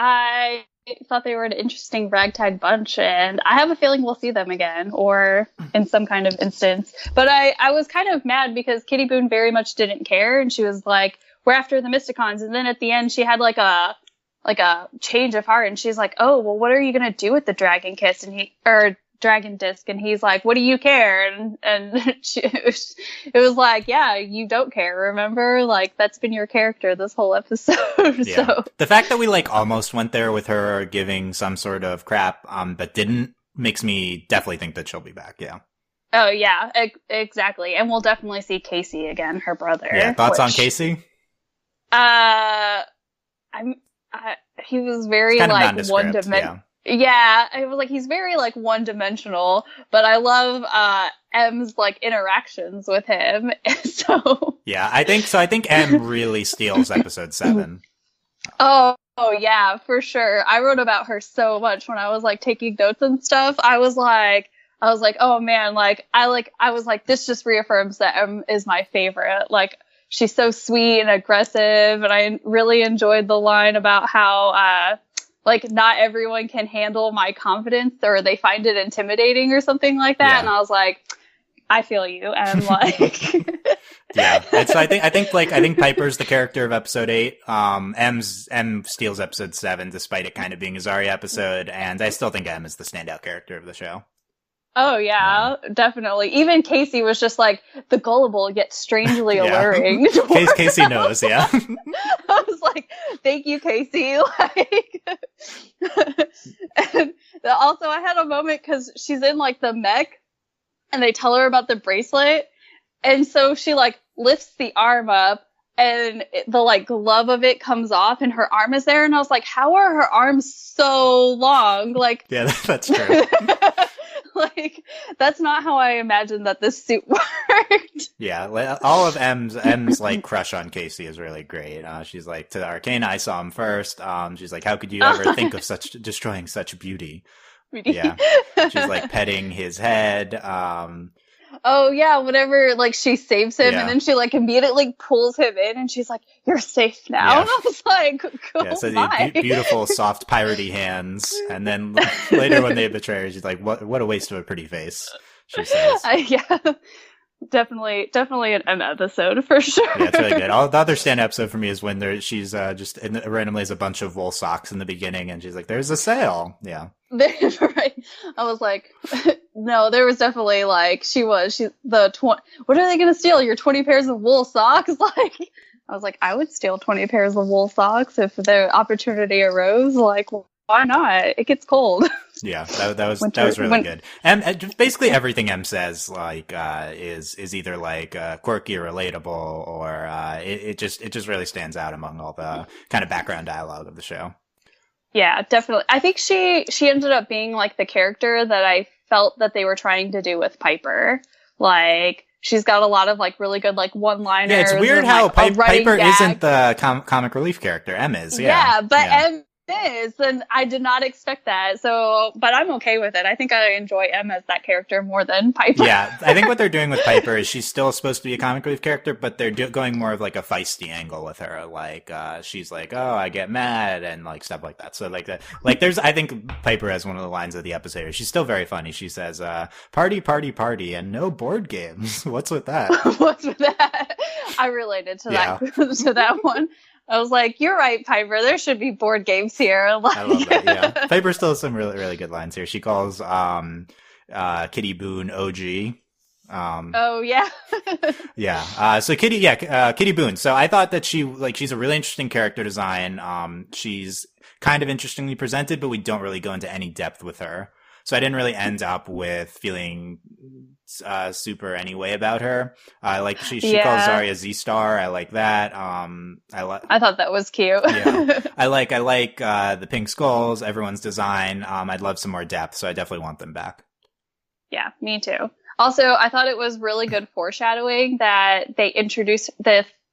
Speaker 2: I thought they were an interesting ragtag bunch, and I have a feeling we'll see them again, or in some kind of instance. But I was kind of mad because Kitty Boone very much didn't care, and she was like, we're after the Mysticons, and then at the end she had like a change of heart, and she's like, oh, well, what are you gonna do with the Dragon Kiss? Dragon Disc, and he's like, what do you care? And it was like, yeah, you don't care, remember? Like, that's been your character this whole episode.
Speaker 1: Yeah.
Speaker 2: So
Speaker 1: the fact that we like almost went there with her giving some sort of crap but didn't makes me definitely think that she'll be back. Yeah.
Speaker 2: Oh yeah, exactly. And we'll definitely see Casey again, her brother.
Speaker 1: Yeah. Thoughts on Casey?
Speaker 2: He was very like one-dimensional. Yeah, I was like, he's very like one-dimensional, but I love M's like interactions with him. So
Speaker 1: yeah, I think M really steals episode 7.
Speaker 2: Oh yeah, for sure. I wrote about her so much when I was like taking notes and stuff. I was like, oh man, I was like, this just reaffirms that M is my favorite. Like, she's so sweet and aggressive, and I really enjoyed the line about how like, not everyone can handle my confidence, or they find it intimidating or something like that. Yeah. And I was like, I feel you. And like,
Speaker 1: yeah. I think Piper's the character of episode 8. M steals episode 7, despite it kind of being a Zarya episode. And I still think M is the standout character of the show.
Speaker 2: Oh yeah, definitely. Even Casey was just like the gullible yet strangely alluring.
Speaker 1: Casey knows, yeah.
Speaker 2: I was like, thank you, Casey. Like, and also I had a moment because she's in like the mech, and they tell her about the bracelet, and so she like lifts the arm up, and the like glove of it comes off, and her arm is there, and I was like, how are her arms so long? Like,
Speaker 1: yeah, that's true.
Speaker 2: Like, that's not how I imagined that this suit worked.
Speaker 1: Yeah, all of M's like crush on Casey is really great. She's like, to Arcana, I saw him first. She's like, how could you ever think of destroying such beauty? Yeah, she's like petting his head.
Speaker 2: Oh yeah, whenever like she saves him, and then she like immediately pulls him in, and she's like, "You're safe now." Yeah. And I was like, "Cool,
Speaker 1: so beautiful, soft, piratey hands." And then later, when they betray her, she's like, "What a waste of a pretty face." she says.
Speaker 2: Yeah. Definitely an M episode for sure.
Speaker 1: Yeah, it's really good. The other stand episode for me is when she's just randomly has a bunch of wool socks in the beginning, and she's like, "There's a sale." Yeah,
Speaker 2: right. I was like, no, there was definitely like what are they going to steal? Your 20 pairs of wool socks? Like, I was like, I would steal 20 pairs of wool socks if the opportunity arose. Like, why not? It gets cold.
Speaker 1: Yeah, that was really good. And basically everything M says like is either like quirky or relatable, or it just really stands out among all the kind of background dialogue of the show.
Speaker 2: Yeah, definitely. I think she ended up being like the character that I felt that they were trying to do with Piper. Like, she's got a lot of like really good like one-liners.
Speaker 1: Yeah, it's weird how
Speaker 2: like,
Speaker 1: Piper
Speaker 2: gag.
Speaker 1: Isn't the comic relief character. M is.
Speaker 2: Yeah, but M is, and I did not expect that. So, but I'm okay with it. I think I enjoy M as that character more than Piper.
Speaker 1: Yeah, I think what they're doing with Piper is she's still supposed to be a comic relief character, but they're going more of like a feisty angle with her. Like, she's like, "Oh, I get mad," and like stuff like that. So like that, like I think Piper has one of the lines of the episode. She's still very funny. She says, "Party, party, party, and no board games." What's with that?
Speaker 2: What's with that? I related to that to that one. I was like, "You're right, Piper. There should be board games here." Like,
Speaker 1: I love that. Yeah, Piper still has some really, really good lines here. She calls Kitty Boone OG.
Speaker 2: Oh yeah.
Speaker 1: Yeah. So Kitty Boone. So I thought that she's a really interesting character design. She's kind of interestingly presented, but we don't really go into any depth with her. So I didn't really end up with feeling super anyway about her. She calls Zarya Z-Star. I like that.
Speaker 2: I thought that was cute.
Speaker 1: Yeah. I like the pink skulls, everyone's design. I'd love some more depth, so I definitely want them back.
Speaker 2: Yeah, me too. Also, I thought it was really good foreshadowing that they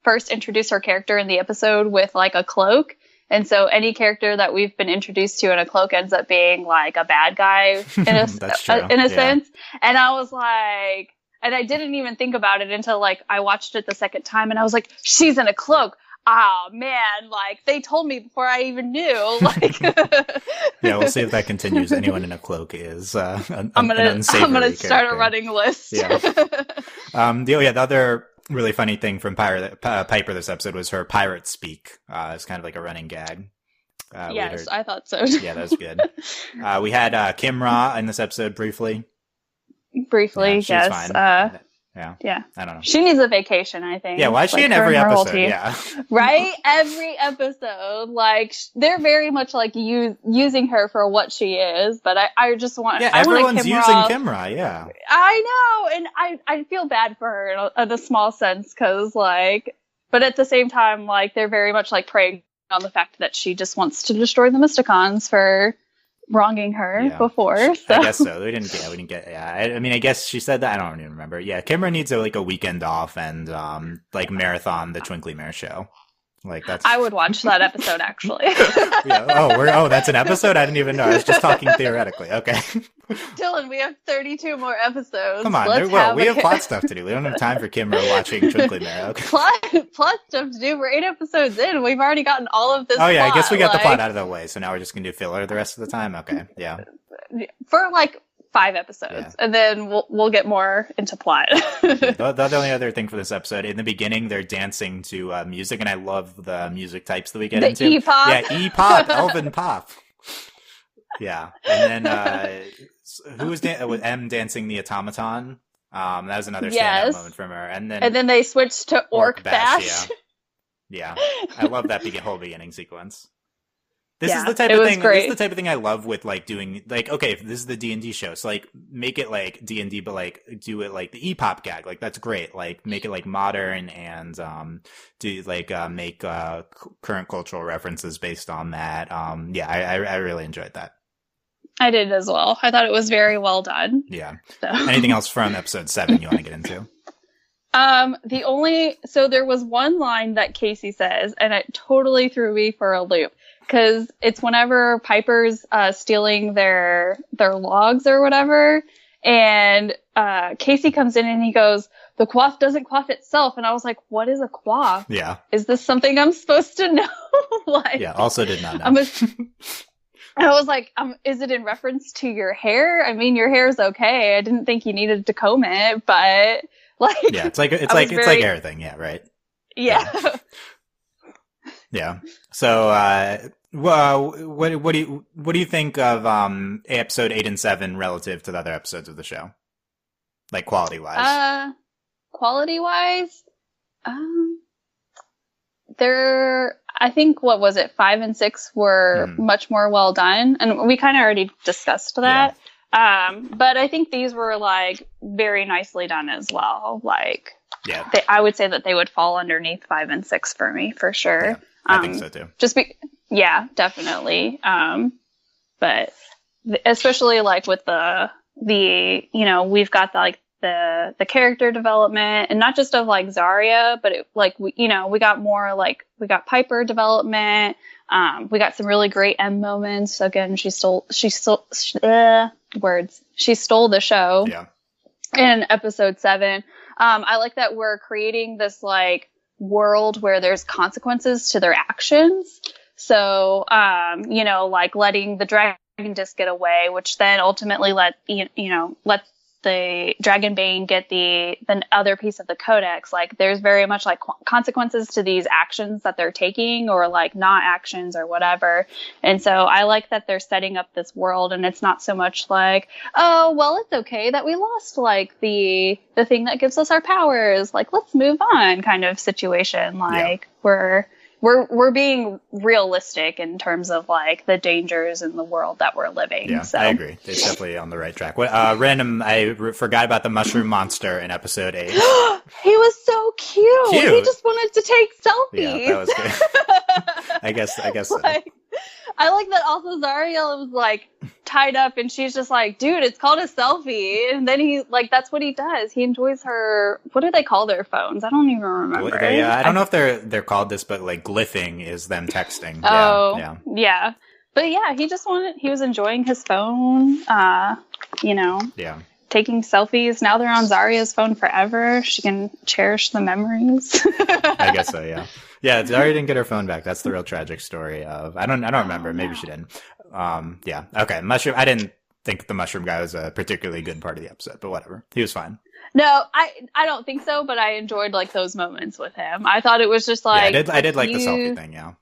Speaker 2: first introduced her character in the episode with like a cloak. And so any character that we've been introduced to in a cloak ends up being like a bad guy in a sense. And I was like, and I didn't even think about it until like I watched it the second time, and I was like, she's in a cloak. Oh man, like they told me before I even knew. Like,
Speaker 1: yeah, we'll see if that continues. Anyone in a cloak is I'm
Speaker 2: gonna start a running list.
Speaker 1: Yeah. The other really funny thing from Piper this episode was her pirate speak. It's kind of like a running gag.
Speaker 2: Yes, I thought so.
Speaker 1: Yeah, that was good. We had Kimra in this episode briefly.
Speaker 2: Briefly,
Speaker 1: yeah,
Speaker 2: yes.
Speaker 1: Fine.
Speaker 2: Yeah.
Speaker 1: I don't know.
Speaker 2: She needs a vacation, I think.
Speaker 1: Yeah, why is she in every episode? Yeah.
Speaker 2: Right? Every episode. Like, they're very much like using her for what she is, but I just want...
Speaker 1: Yeah, everyone's using Kimra, yeah.
Speaker 2: I know, and I feel bad for her in a small sense, because, like... But at the same time, like, they're very much, like, preying on the fact that she just wants to destroy the Mysticons for wronging her before. So.
Speaker 1: I guess so. We didn't get. Yeah, I mean, I guess she said that. I don't even remember. Yeah, Kimra needs a weekend off and like marathon the Twinkly Mare show. Like that's.
Speaker 2: I would watch that episode actually.
Speaker 1: Yeah. That's an episode. I didn't even know. I was just talking theoretically. Okay.
Speaker 2: Dylan, we have 32 more episodes.
Speaker 1: Come on, we have plot stuff to do. We don't have time for Kimra watching Twinkly Mare. Okay.
Speaker 2: Plot stuff to do. We're 8 episodes in. We've already gotten all of this.
Speaker 1: Oh yeah,
Speaker 2: plot.
Speaker 1: I guess we got the plot out of the way. So now we're just gonna do filler the rest of the time. Okay. Yeah.
Speaker 2: For like 5 episodes, and then we'll get more into plot.
Speaker 1: The only other thing for this episode, in the beginning, they're dancing to music, and I love the music types that we get into.
Speaker 2: E-pop.
Speaker 1: Yeah, E-pop, Elven pop. Yeah, and then who was with M dancing the automaton? That was another standout moment from her, and then
Speaker 2: they switched to Orc Bash.
Speaker 1: Yeah, I love that whole beginning sequence. This is the type of thing I love with like doing like, okay, if this is the D&D show, so like make it like D&D, but like do it like the E-pop gag. Like that's great. Like make it like modern and do like make current cultural references based on that. I really enjoyed that.
Speaker 2: I did as well. I thought it was very well done.
Speaker 1: Yeah. So. Anything else from episode 7 you want to get into?
Speaker 2: So there was one line that Casey says, and it totally threw me for a loop. Because it's whenever Piper's stealing their logs or whatever, and Casey comes in and he goes, "The quaff doesn't quaff itself," and I was like, "What is a quaff?
Speaker 1: Yeah,
Speaker 2: is this something I'm supposed to know?"
Speaker 1: Also did not know.
Speaker 2: I was like, is it in reference to your hair? I mean, your hair's okay. I didn't think you needed to comb it, but like,
Speaker 1: yeah, it's like everything. Yeah, right.
Speaker 2: Yeah.
Speaker 1: Yeah. So, well, what do you think of episode 8 and 7 relative to the other episodes of the show, like quality wise?
Speaker 2: Quality wise, I think, what was it, 5 and 6 were much more well done, and we kind of already discussed that. Yeah. But I think these were like very nicely done as well. Like, yeah, I would say that they would fall underneath 5 and 6 for me for sure.
Speaker 1: Yeah, I think so too.
Speaker 2: Yeah, definitely. But especially like with the we've got the character development, and not just of like Zarya, but we got more like, we got Piper development. We got some really great end moments. Again, she stole the show. Yeah. In episode 7. I like that we're creating this like world where there's consequences to their actions. So, like letting the dragon disc get away, which then ultimately let the Dragonbane get the other piece of the codex. Like, there's very much like consequences to these actions that they're taking, or like not actions or whatever. And so I like that they're setting up this world, and it's not so much like, oh, well, it's okay that we lost like the thing that gives us our powers, like, let's move on kind of situation. Like, yeah. We're being realistic in terms of like the dangers in the world that we're living.
Speaker 1: Yeah,
Speaker 2: so.
Speaker 1: I agree. It's definitely on the right track. I forgot about the mushroom monster in episode 8.
Speaker 2: He was so cute. He just wanted to take selfies.
Speaker 1: Yeah, that was good. I guess so.
Speaker 2: I like that also Zarya was like tied up, and she's just like, dude, it's called a selfie. And then he, like, that's what he does. He enjoys her, what do they call their phones? I don't even remember.
Speaker 1: I don't know if they're called this, but like glyphing is them texting.
Speaker 2: Oh, yeah. But yeah, he was enjoying his phone,
Speaker 1: Yeah.
Speaker 2: Taking selfies. Now they're on Zarya's phone forever. She can cherish the memories.
Speaker 1: I guess so, yeah. Yeah, Zarya didn't get her phone back. That's the real tragic story of. I don't remember. Maybe she didn't. Yeah. Okay. Mushroom. I didn't think the mushroom guy was a particularly good part of the episode, but whatever. He was fine.
Speaker 2: No, I don't think so. But I enjoyed like those moments with him. I thought it was just like,
Speaker 1: yeah, I did like the selfie thing. Yeah.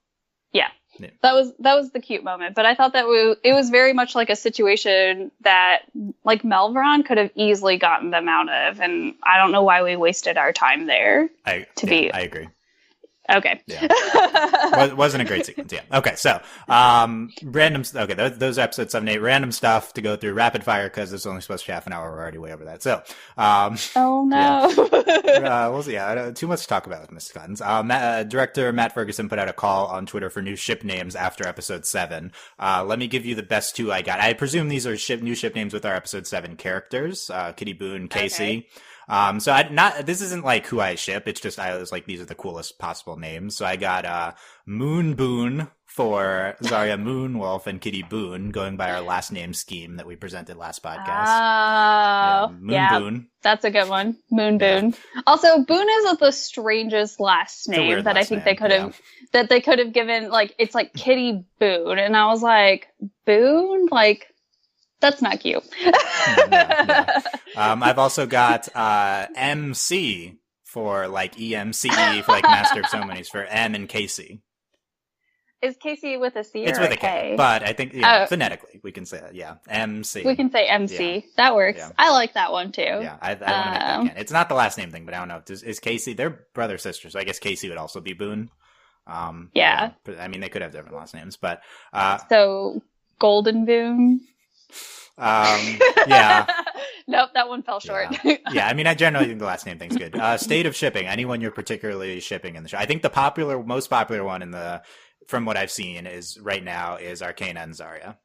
Speaker 2: Yeah. Yeah. That was the cute moment, but I thought that it was very much like a situation that like Melvron could have easily gotten them out of, and I don't know why we wasted our time there. I
Speaker 1: agree.
Speaker 2: Okay.
Speaker 1: Yeah. Wasn't a great sequence. Yeah. Okay. So, random. Okay. Those episodes 7 and 8, random stuff to go through rapid fire because it's only supposed to be half an hour. We're already way over that. So,
Speaker 2: oh no.
Speaker 1: Yeah. We'll see. Yeah. Too much to talk about with Mysticons. Director Matt Ferguson put out a call on Twitter for new ship names after episode 7. Let me give you the best 2 I got. I presume these are new ship names with our episode 7 characters. Kitty Boone, Casey. Okay. This isn't like who I ship. It's just, I was like, these are the coolest possible names. So I got, Moon Boone for Zarya Moonwolf and Kitty Boone, going by our last name scheme that we presented last podcast.
Speaker 2: Boone. That's a good one. Moon Boone. Yeah. Also, Boone is the strangest last name that I think they could have given, like, it's like Kitty Boone. And I was like, Boone? Like, that's not cute.
Speaker 1: No. I've also got MC for like EMCE for like Master of Ceremonies for M and Casey.
Speaker 2: Is Casey with a C or
Speaker 1: it's with a K? But I think phonetically we can say that. Yeah, MC.
Speaker 2: We can say MC. Yeah. That works. Yeah. I like that one too.
Speaker 1: Yeah, I want to make that again. It's not the last name thing, but I don't know. Is Casey? They're brother sisters, so I guess Casey would also be Boone.
Speaker 2: Yeah.
Speaker 1: I mean, they could have different last names, but
Speaker 2: so Golden Boone.
Speaker 1: Yeah.
Speaker 2: Nope, that one fell short.
Speaker 1: Yeah, I mean, I generally think the last name thing's good. State of shipping. Anyone you're particularly shipping in the show? I think the most popular one from what I've seen right now is Arcana and Zarya.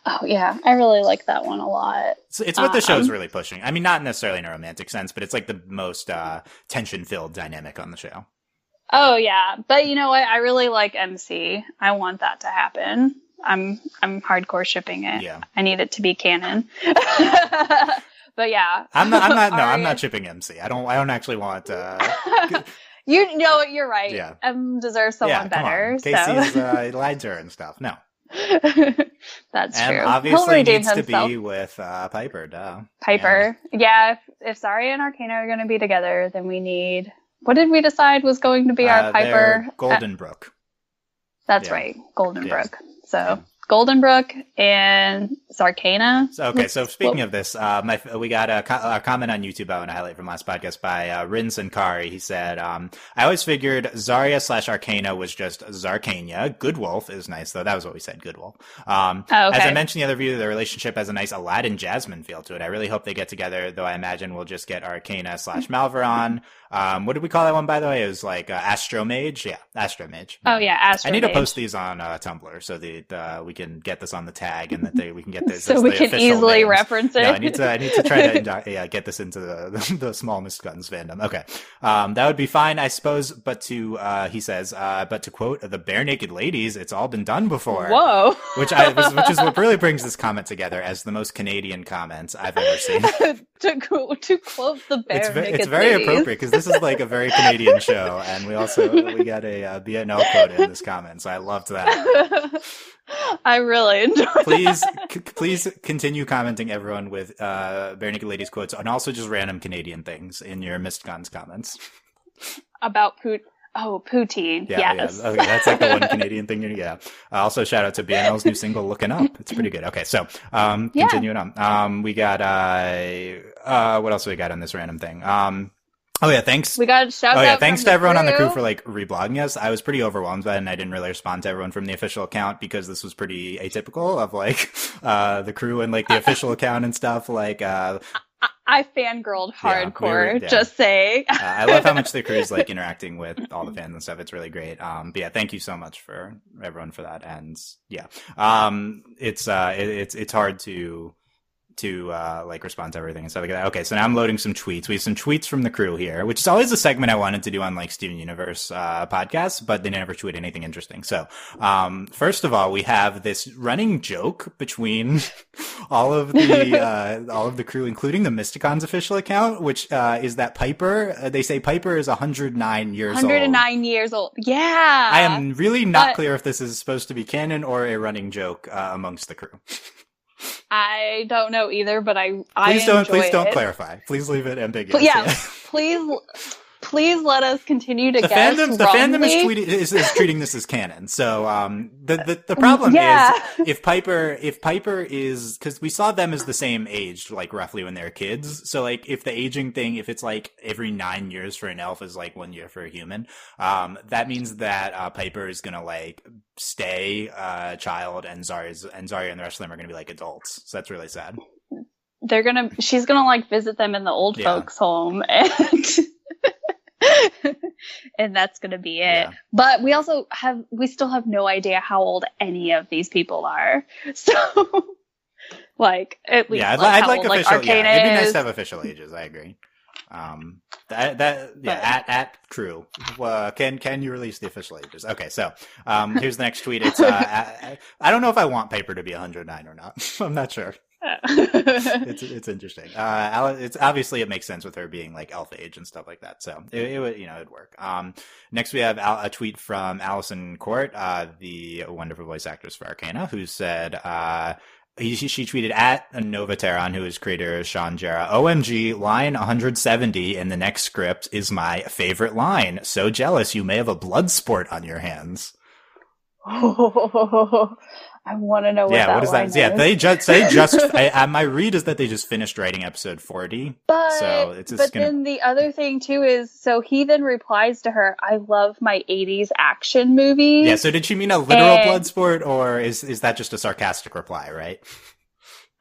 Speaker 2: Oh yeah, I really like that one a lot.
Speaker 1: It's what the show's really pushing. I mean, not necessarily in a romantic sense, but it's like the most tension-filled dynamic on the show.
Speaker 2: Oh yeah, but you know what? I really like MC. I want that to happen. I'm hardcore shipping it. Yeah. I need it to be canon. But yeah.
Speaker 1: I'm not shipping MC. I don't actually want
Speaker 2: You know, you're right.
Speaker 1: Yeah.
Speaker 2: M deserves someone better.
Speaker 1: Casey's lied to her and stuff. No.
Speaker 2: That's
Speaker 1: and
Speaker 2: true.
Speaker 1: obviously needs to be with Piper, duh.
Speaker 2: Piper. Yeah, if Zarya and Arcana are going to be together, then we need... What did we decide was going to be our Piper?
Speaker 1: Golden Brook.
Speaker 2: That's right, Golden Brook. So Golden Brook and Zarcana.
Speaker 1: So speaking of this, we got a comment on YouTube I want to highlight from last podcast by Rin Sankari. He said, I always figured Zarya/Arcana was just Zarcania. Good Wolf is nice, though. That was what we said, Good Wolf. As I mentioned the other view, the relationship has a nice Aladdin Jasmine feel to it. I really hope they get together, though I imagine we'll just get Arcana/Malveron. What did we call that one, by the way? It was like Astromage. Yeah, Astromage.
Speaker 2: Oh, yeah, Astromage.
Speaker 1: I need to post these on Tumblr so that we can get this on the tag and that we can get this
Speaker 2: so we can easily reference it.
Speaker 1: No, I need to try to get this into the small Mysticons fandom. Okay, that would be fine, I suppose. But he says, but to quote the Bare Naked Ladies, it's all been done before.
Speaker 2: Whoa,
Speaker 1: which is what really brings this comment together as the most Canadian comments I've ever seen.
Speaker 2: to quote the Bare Naked Ladies.
Speaker 1: It's very appropriate because this is like a very Canadian show, and we got a BNL quote in this comment, so I loved that.
Speaker 2: I really enjoyed
Speaker 1: Please continue commenting, everyone, with Bare Naked Ladies quotes, and also just random Canadian things in your Mysticons comments.
Speaker 2: About poutine. Yes.
Speaker 1: Yeah. Okay, that's like the one Canadian thing. Yeah. Also, shout out to BNL's new single, "Looking Up." It's pretty good. Okay, so continuing on. We got what else we got on this random thing? Thanks.
Speaker 2: We got a shout out.
Speaker 1: Thanks to everyone on the crew for like reblogging us. I was pretty overwhelmed by it, and I didn't really respond to everyone from the official account because this was pretty atypical of like the crew and like the official account and stuff. Like
Speaker 2: I fangirled hardcore. Just saying.
Speaker 1: I love how much the crew is like interacting with all the fans and stuff. It's really great. But yeah, thank you so much for everyone for that. And yeah, it's hard to like respond to everything and stuff like that. Okay, so now I'm loading some tweets. We have some tweets from the crew here, which is always a segment I wanted to do on like Steven Universe podcasts, but they never tweet anything interesting. So first of all, we have this running joke between all of the crew, including the Mysticons official account, which is that Piper, they say Piper is 109 years old.
Speaker 2: 109 years old. Yeah.
Speaker 1: I am really not clear if this is supposed to be canon or a running joke amongst the crew.
Speaker 2: I don't know either, but
Speaker 1: please don't clarify. Please leave it ambiguous.
Speaker 2: Please let us continue to guess.
Speaker 1: The fandom is treating this as canon. So the problem is if Piper is, because we saw them as the same age, like roughly when they were kids. So like if the aging thing, if it's like every 9 years for an elf is like 1 year for a human, that means that Piper is gonna like stay a child, and Zarya and the rest of them are gonna be like adults. So that's really sad.
Speaker 2: She's gonna like visit them in the old folks home and and that's gonna be it. Yeah. But we still have no idea how old any of these people are. So like at least
Speaker 1: I'd like
Speaker 2: old,
Speaker 1: official.
Speaker 2: Arcana
Speaker 1: it'd be nice to have official ages. I agree. At crew. Can you release the official ages? Okay, so here's the next tweet. It's I don't know if I want Piper to be 109 or not. I'm not sure. It's interesting. It's obviously it makes sense with her being like elf age and stuff like that. So it would it'd work. Next we have a tweet from Allison Court, the wonderful voice actress for Arcana, who said she tweeted at Nova Terran, who is creator Sean Jarrah, OMG, line 170 in the next script is my favorite line. So jealous you may have a blood sport on your hands.
Speaker 2: Oh, I want to know what that line is.
Speaker 1: Yeah, they just my read is that they just finished writing episode 40. But
Speaker 2: then the other thing too is, so he then replies to her, I love my 80s action movies.
Speaker 1: Yeah, so did she mean a literal blood sport, or is that just a sarcastic reply, right?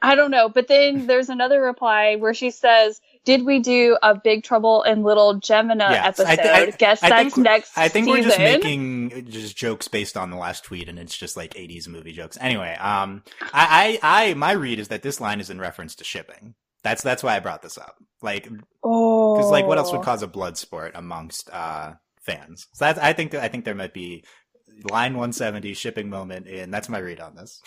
Speaker 2: I don't know, but then there's another reply where she says, did we do a Big Trouble in Little Gemina episode? I think
Speaker 1: we're just making just jokes based on the last tweet, and it's just like 80s movie jokes. Anyway, my read is that this line is in reference to shipping. That's why I brought this up. Like, because like what else would cause a blood sport amongst fans? So I think there might be line 170 shipping moment in. That's my read on this.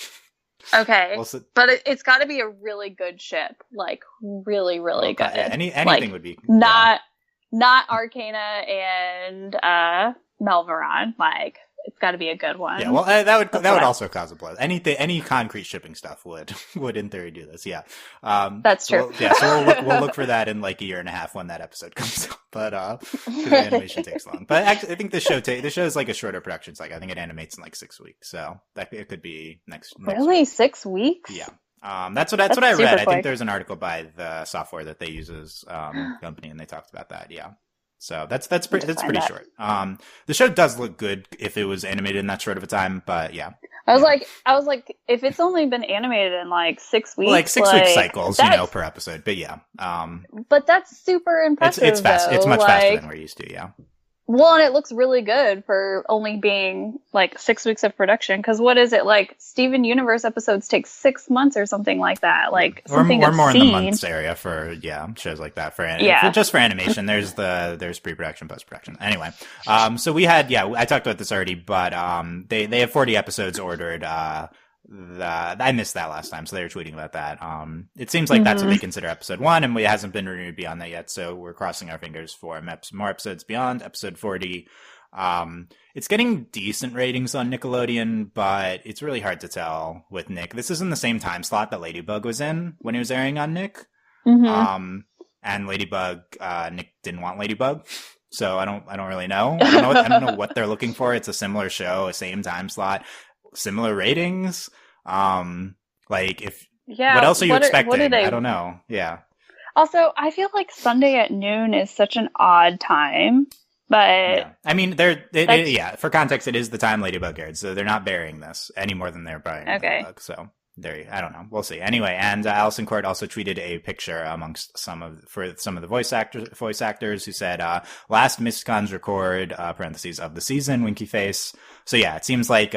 Speaker 2: Okay, but it's got to be a really good ship, like really, really good.
Speaker 1: Yeah, anything
Speaker 2: like,
Speaker 1: would be
Speaker 2: not Arcana and Malveron. Like it's got to be a good one.
Speaker 1: Yeah, well, that would also cause a blow. Any concrete shipping stuff would in theory do this. Yeah,
Speaker 2: that's true.
Speaker 1: So we'll look for that in like a year and a half when that episode comes out. But the animation takes long. But actually, I think the show is like a shorter production cycle. I think it animates in like 6 weeks, so that it could be next
Speaker 2: really
Speaker 1: week.
Speaker 2: 6 weeks.
Speaker 1: Yeah. That's what I read.
Speaker 2: Quick.
Speaker 1: I think there's an article by the software that they use as company, and they talked about that. Yeah. So that's pretty short. The show does look good if it was animated in that short of a time, but yeah.
Speaker 2: I was like, if it's only been animated in like 6 weeks,
Speaker 1: like 6 week cycles, per episode. But yeah.
Speaker 2: But that's super impressive.
Speaker 1: It's fast. It's much faster than we're used to. Yeah.
Speaker 2: Well, and it looks really good for only being like 6 weeks of production. Because what is it like? Steven Universe episodes take 6 months or something like that. Like something
Speaker 1: or more
Speaker 2: obscene.
Speaker 1: in the months area for shows like that. For animation, there's pre-production, post-production. Anyway, so we had I talked about this already, but they have 40 episodes ordered. I missed that last time, so they were tweeting about that. It seems like that's what they consider episode 1, and it hasn't been renewed beyond that yet, so we're crossing our fingers for more episodes beyond episode 40. It's getting decent ratings on Nickelodeon, but it's really hard to tell with Nick. This is in the same time slot that Ladybug was in when he was airing on Nick. And Ladybug, Nick didn't want Ladybug. So I don't really know. I don't know what they're looking for. It's a similar show, a same time slot, similar ratings. What else are you expecting? I don't know. Yeah.
Speaker 2: Also, I feel like Sunday at noon is such an odd time, but
Speaker 1: I mean, for context, it is the time Ladybug aired, so they're not burying this any more than they're burying Ladybug. So I don't know. We'll see. Anyway, and Allison Court also tweeted a picture amongst some of the voice actors who said, last Mysticons record, parentheses, of the season, winky face. So yeah, it seems like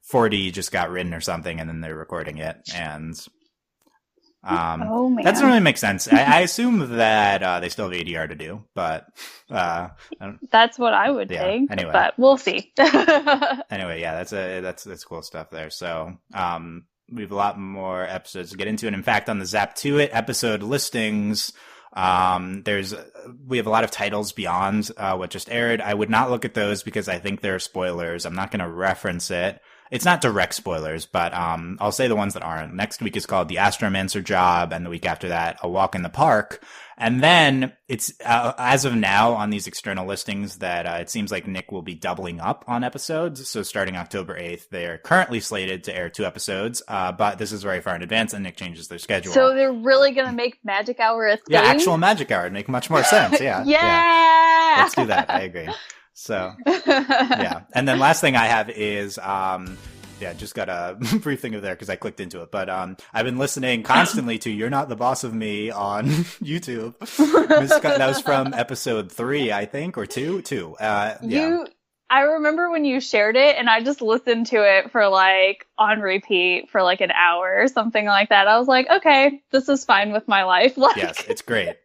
Speaker 1: 40 just got written or something, and then they're recording it, and that doesn't really make sense. I assume that they still have ADR to do, but
Speaker 2: that's what I would think.
Speaker 1: Anyway,
Speaker 2: but we'll see.
Speaker 1: Anyway, yeah, that's cool stuff there. So we have a lot more episodes to get into, and in fact, on the Zap to It episode listings, we have a lot of titles beyond what just aired. I would not look at those because I think they're spoilers. I'm not going to reference it. It's not direct spoilers, but I'll say the ones that aren't. Next week is called The Astromancer Job, and the week after that, A Walk in the Park. And then it's, as of now, on these external listings, that it seems like Nick will be doubling up on episodes. So starting October 8th, they are currently slated to air 2 episodes, but this is very far in advance, and Nick changes their schedule.
Speaker 2: So they're really going to make Magic Hour a thing?
Speaker 1: Yeah, actual Magic Hour would make much more sense. Yeah.
Speaker 2: Yeah!
Speaker 1: Let's do that. I agree. So, yeah. And then last thing I have is, just got a brief thing of there because I clicked into it. But I've been listening constantly to You're Not the Boss of Me on YouTube. That was from episode 3, I think, or 2? 2.
Speaker 2: I remember when you shared it, and I just listened to it for on repeat for an hour or something like that. I was like, okay, this is fine with my life.
Speaker 1: Yes, it's great.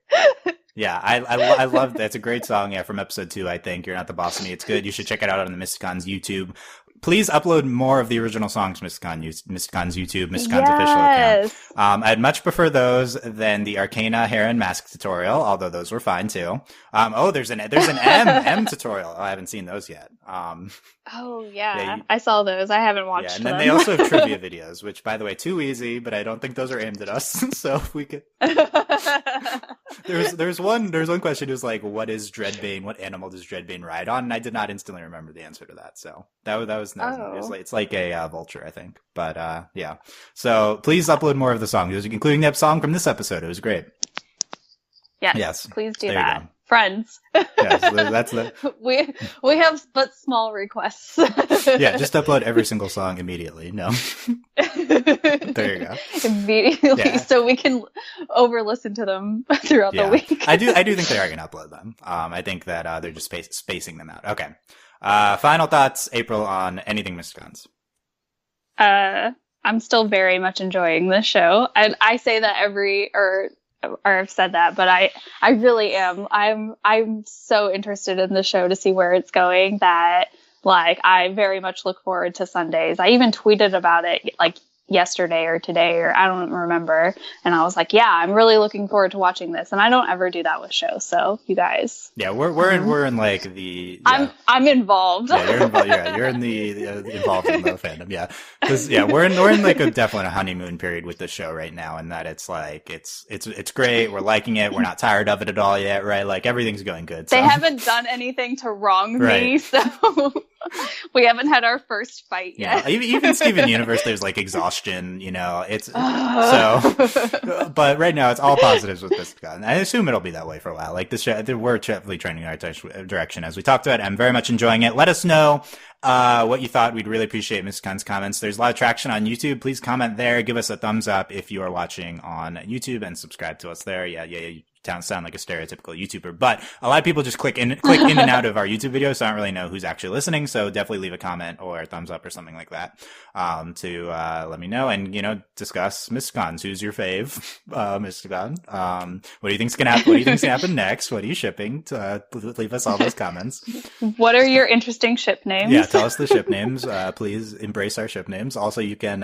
Speaker 1: Yeah, I love that. It's a great song. Yeah, from episode 2, I think. You're Not the Boss of Me. It's good. You should check it out on the Mysticons YouTube. Please upload more of the original songs, Mysticons YouTube, Mysticons official account. I'd much prefer those than the Arcana hair and mask tutorial, although those were fine too. There's an M tutorial. I haven't seen those yet.
Speaker 2: I saw those. I haven't watched them.
Speaker 1: And then they also have trivia videos, which, by the way, too easy, but I don't think those are aimed at us. So if we could. There's one question. It was like, what is Dreadbane? What animal does Dreadbane ride on? And I did not instantly remember the answer to that. So that was it's like a vulture, I think. But yeah. So please upload more of the songs, including the song from this episode. It was great.
Speaker 2: Yes. Please do that. Friends.
Speaker 1: Yes, that's the.
Speaker 2: We have but small requests.
Speaker 1: Yeah, just upload every single song immediately. No. There you go.
Speaker 2: Immediately, so we can over-listen to them throughout the week.
Speaker 1: I do think they are going to upload them. I think that they're just spacing them out. Okay. Final thoughts, April, on anything Mysticons.
Speaker 2: I'm still very much enjoying this show. I say that or I've said that, but I really am. I'm so interested in the show to see where it's going that I very much look forward to Sundays. I even tweeted about it yesterday or today, or I don't remember. And I was like, yeah, I'm really looking forward to watching this. And I don't ever do that with shows. So you guys.
Speaker 1: Yeah, we're in like the. Yeah.
Speaker 2: I'm involved.
Speaker 1: Yeah, you're involved. Yeah, you're in the involved in the fandom. Yeah, because we're in like definitely a honeymoon period with the show right now, and that it's like it's great. We're liking it. We're not tired of it at all yet, right? Like everything's going good. So.
Speaker 2: They haven't done anything to wrong me, so we haven't had our first fight yet.
Speaker 1: Yeah, even Steven Universe, there's like exhaustion. It's so. But right now, it's all positives with this gun. I assume it'll be that way for a while. Like this show, we're definitely trending in our direction as we talked about. I'm very much enjoying it. Let us know what you thought. We'd really appreciate Mysticons comments. There's a lot of traction on YouTube. Please comment there. Give us a thumbs up if you are watching on YouTube and subscribe to us there. Yeah. You sound like a stereotypical YouTuber, but a lot of people just click in and out of our YouTube videos, so I don't really know who's actually listening. So definitely leave a comment or a thumbs up or something like that to let me know and discuss Mysticons. Who's your fave Mysticon? What do you think's gonna happen? What do you think's gonna happen next? What are you shipping? Leave us all those comments.
Speaker 2: What are your interesting ship names?
Speaker 1: Yeah, tell us the ship names. Please embrace our ship names. Also, you can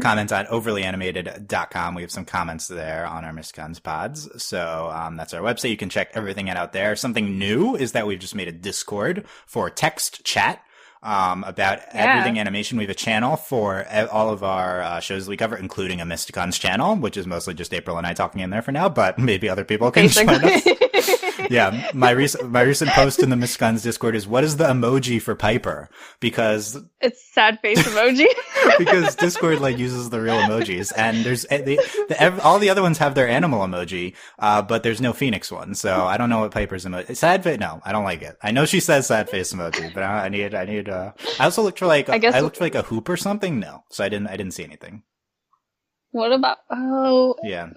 Speaker 1: comment on overlyanimated.com. We have some comments there on our Mysticons pods. So that's our website. You can check everything out there. Something new is that we've just made a Discord for text chat about everything animation. We have a channel for all of our shows that we cover, including a Mysticons channel, which is mostly just April and I talking in there for now, but maybe other people can join us. Yeah, my recent post in the Mysticons Discord is, what is the emoji for Piper? Because
Speaker 2: it's sad face emoji.
Speaker 1: Because Discord uses the real emojis, and there's all the other ones have their animal emoji, but there's no Phoenix one. So I don't know what Piper's emoji. Sad face? No, I don't like it. I know she says sad face emoji, but I need. I also looked for I looked for a hoop or something. No, so I didn't see anything.
Speaker 2: What about,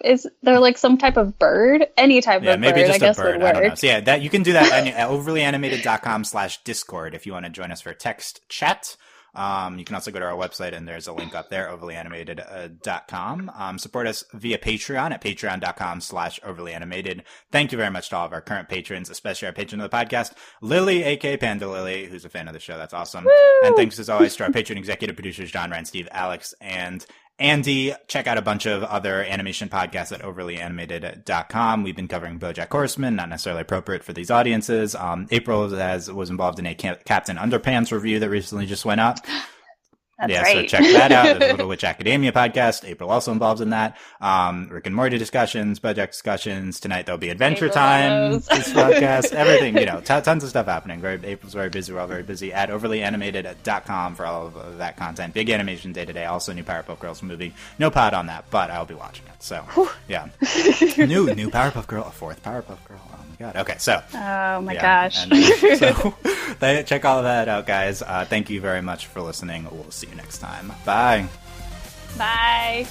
Speaker 2: is there some type of bird? Any type of bird,
Speaker 1: maybe just
Speaker 2: I guess,
Speaker 1: a bird.
Speaker 2: would work.
Speaker 1: I don't know. So yeah, you can do that at overlyanimated.com/Discord if you want to join us for text chat. You can also go to our website and there's a link up there, overlyanimated.com. Support us via Patreon at patreon.com/overlyanimated. Thank you very much to all of our current patrons, especially our patron of the podcast, Lily, aka Panda Lily, who's a fan of the show. That's awesome.
Speaker 2: Woo!
Speaker 1: And thanks as always to our patron executive producers, John, Ryan, Steve, Alex, and Andy. Check out a bunch of other animation podcasts at overlyanimated.com. We've been covering BoJack Horseman, not necessarily appropriate for these audiences. April was involved in a Captain Underpants review that recently just went up.
Speaker 2: That's right.
Speaker 1: So check that out. There's a Little Witch Academia podcast. April also involved in that. Rick and Morty discussions, BoJack discussions. Tonight there'll be Adventure Time. This podcast, everything, tons of stuff happening. April's very busy. We're all very busy at overlyanimated.com for all of that content. Big animation day today. Also, new Powerpuff Girls movie. No pod on that, but I'll be watching it. So, yeah. new Powerpuff Girl, a fourth Powerpuff Girl. Oh my god. Okay, so.
Speaker 2: Oh my gosh.
Speaker 1: So, check all of that out, guys. Thank you very much for listening. We'll see you next time. Bye.
Speaker 2: Bye.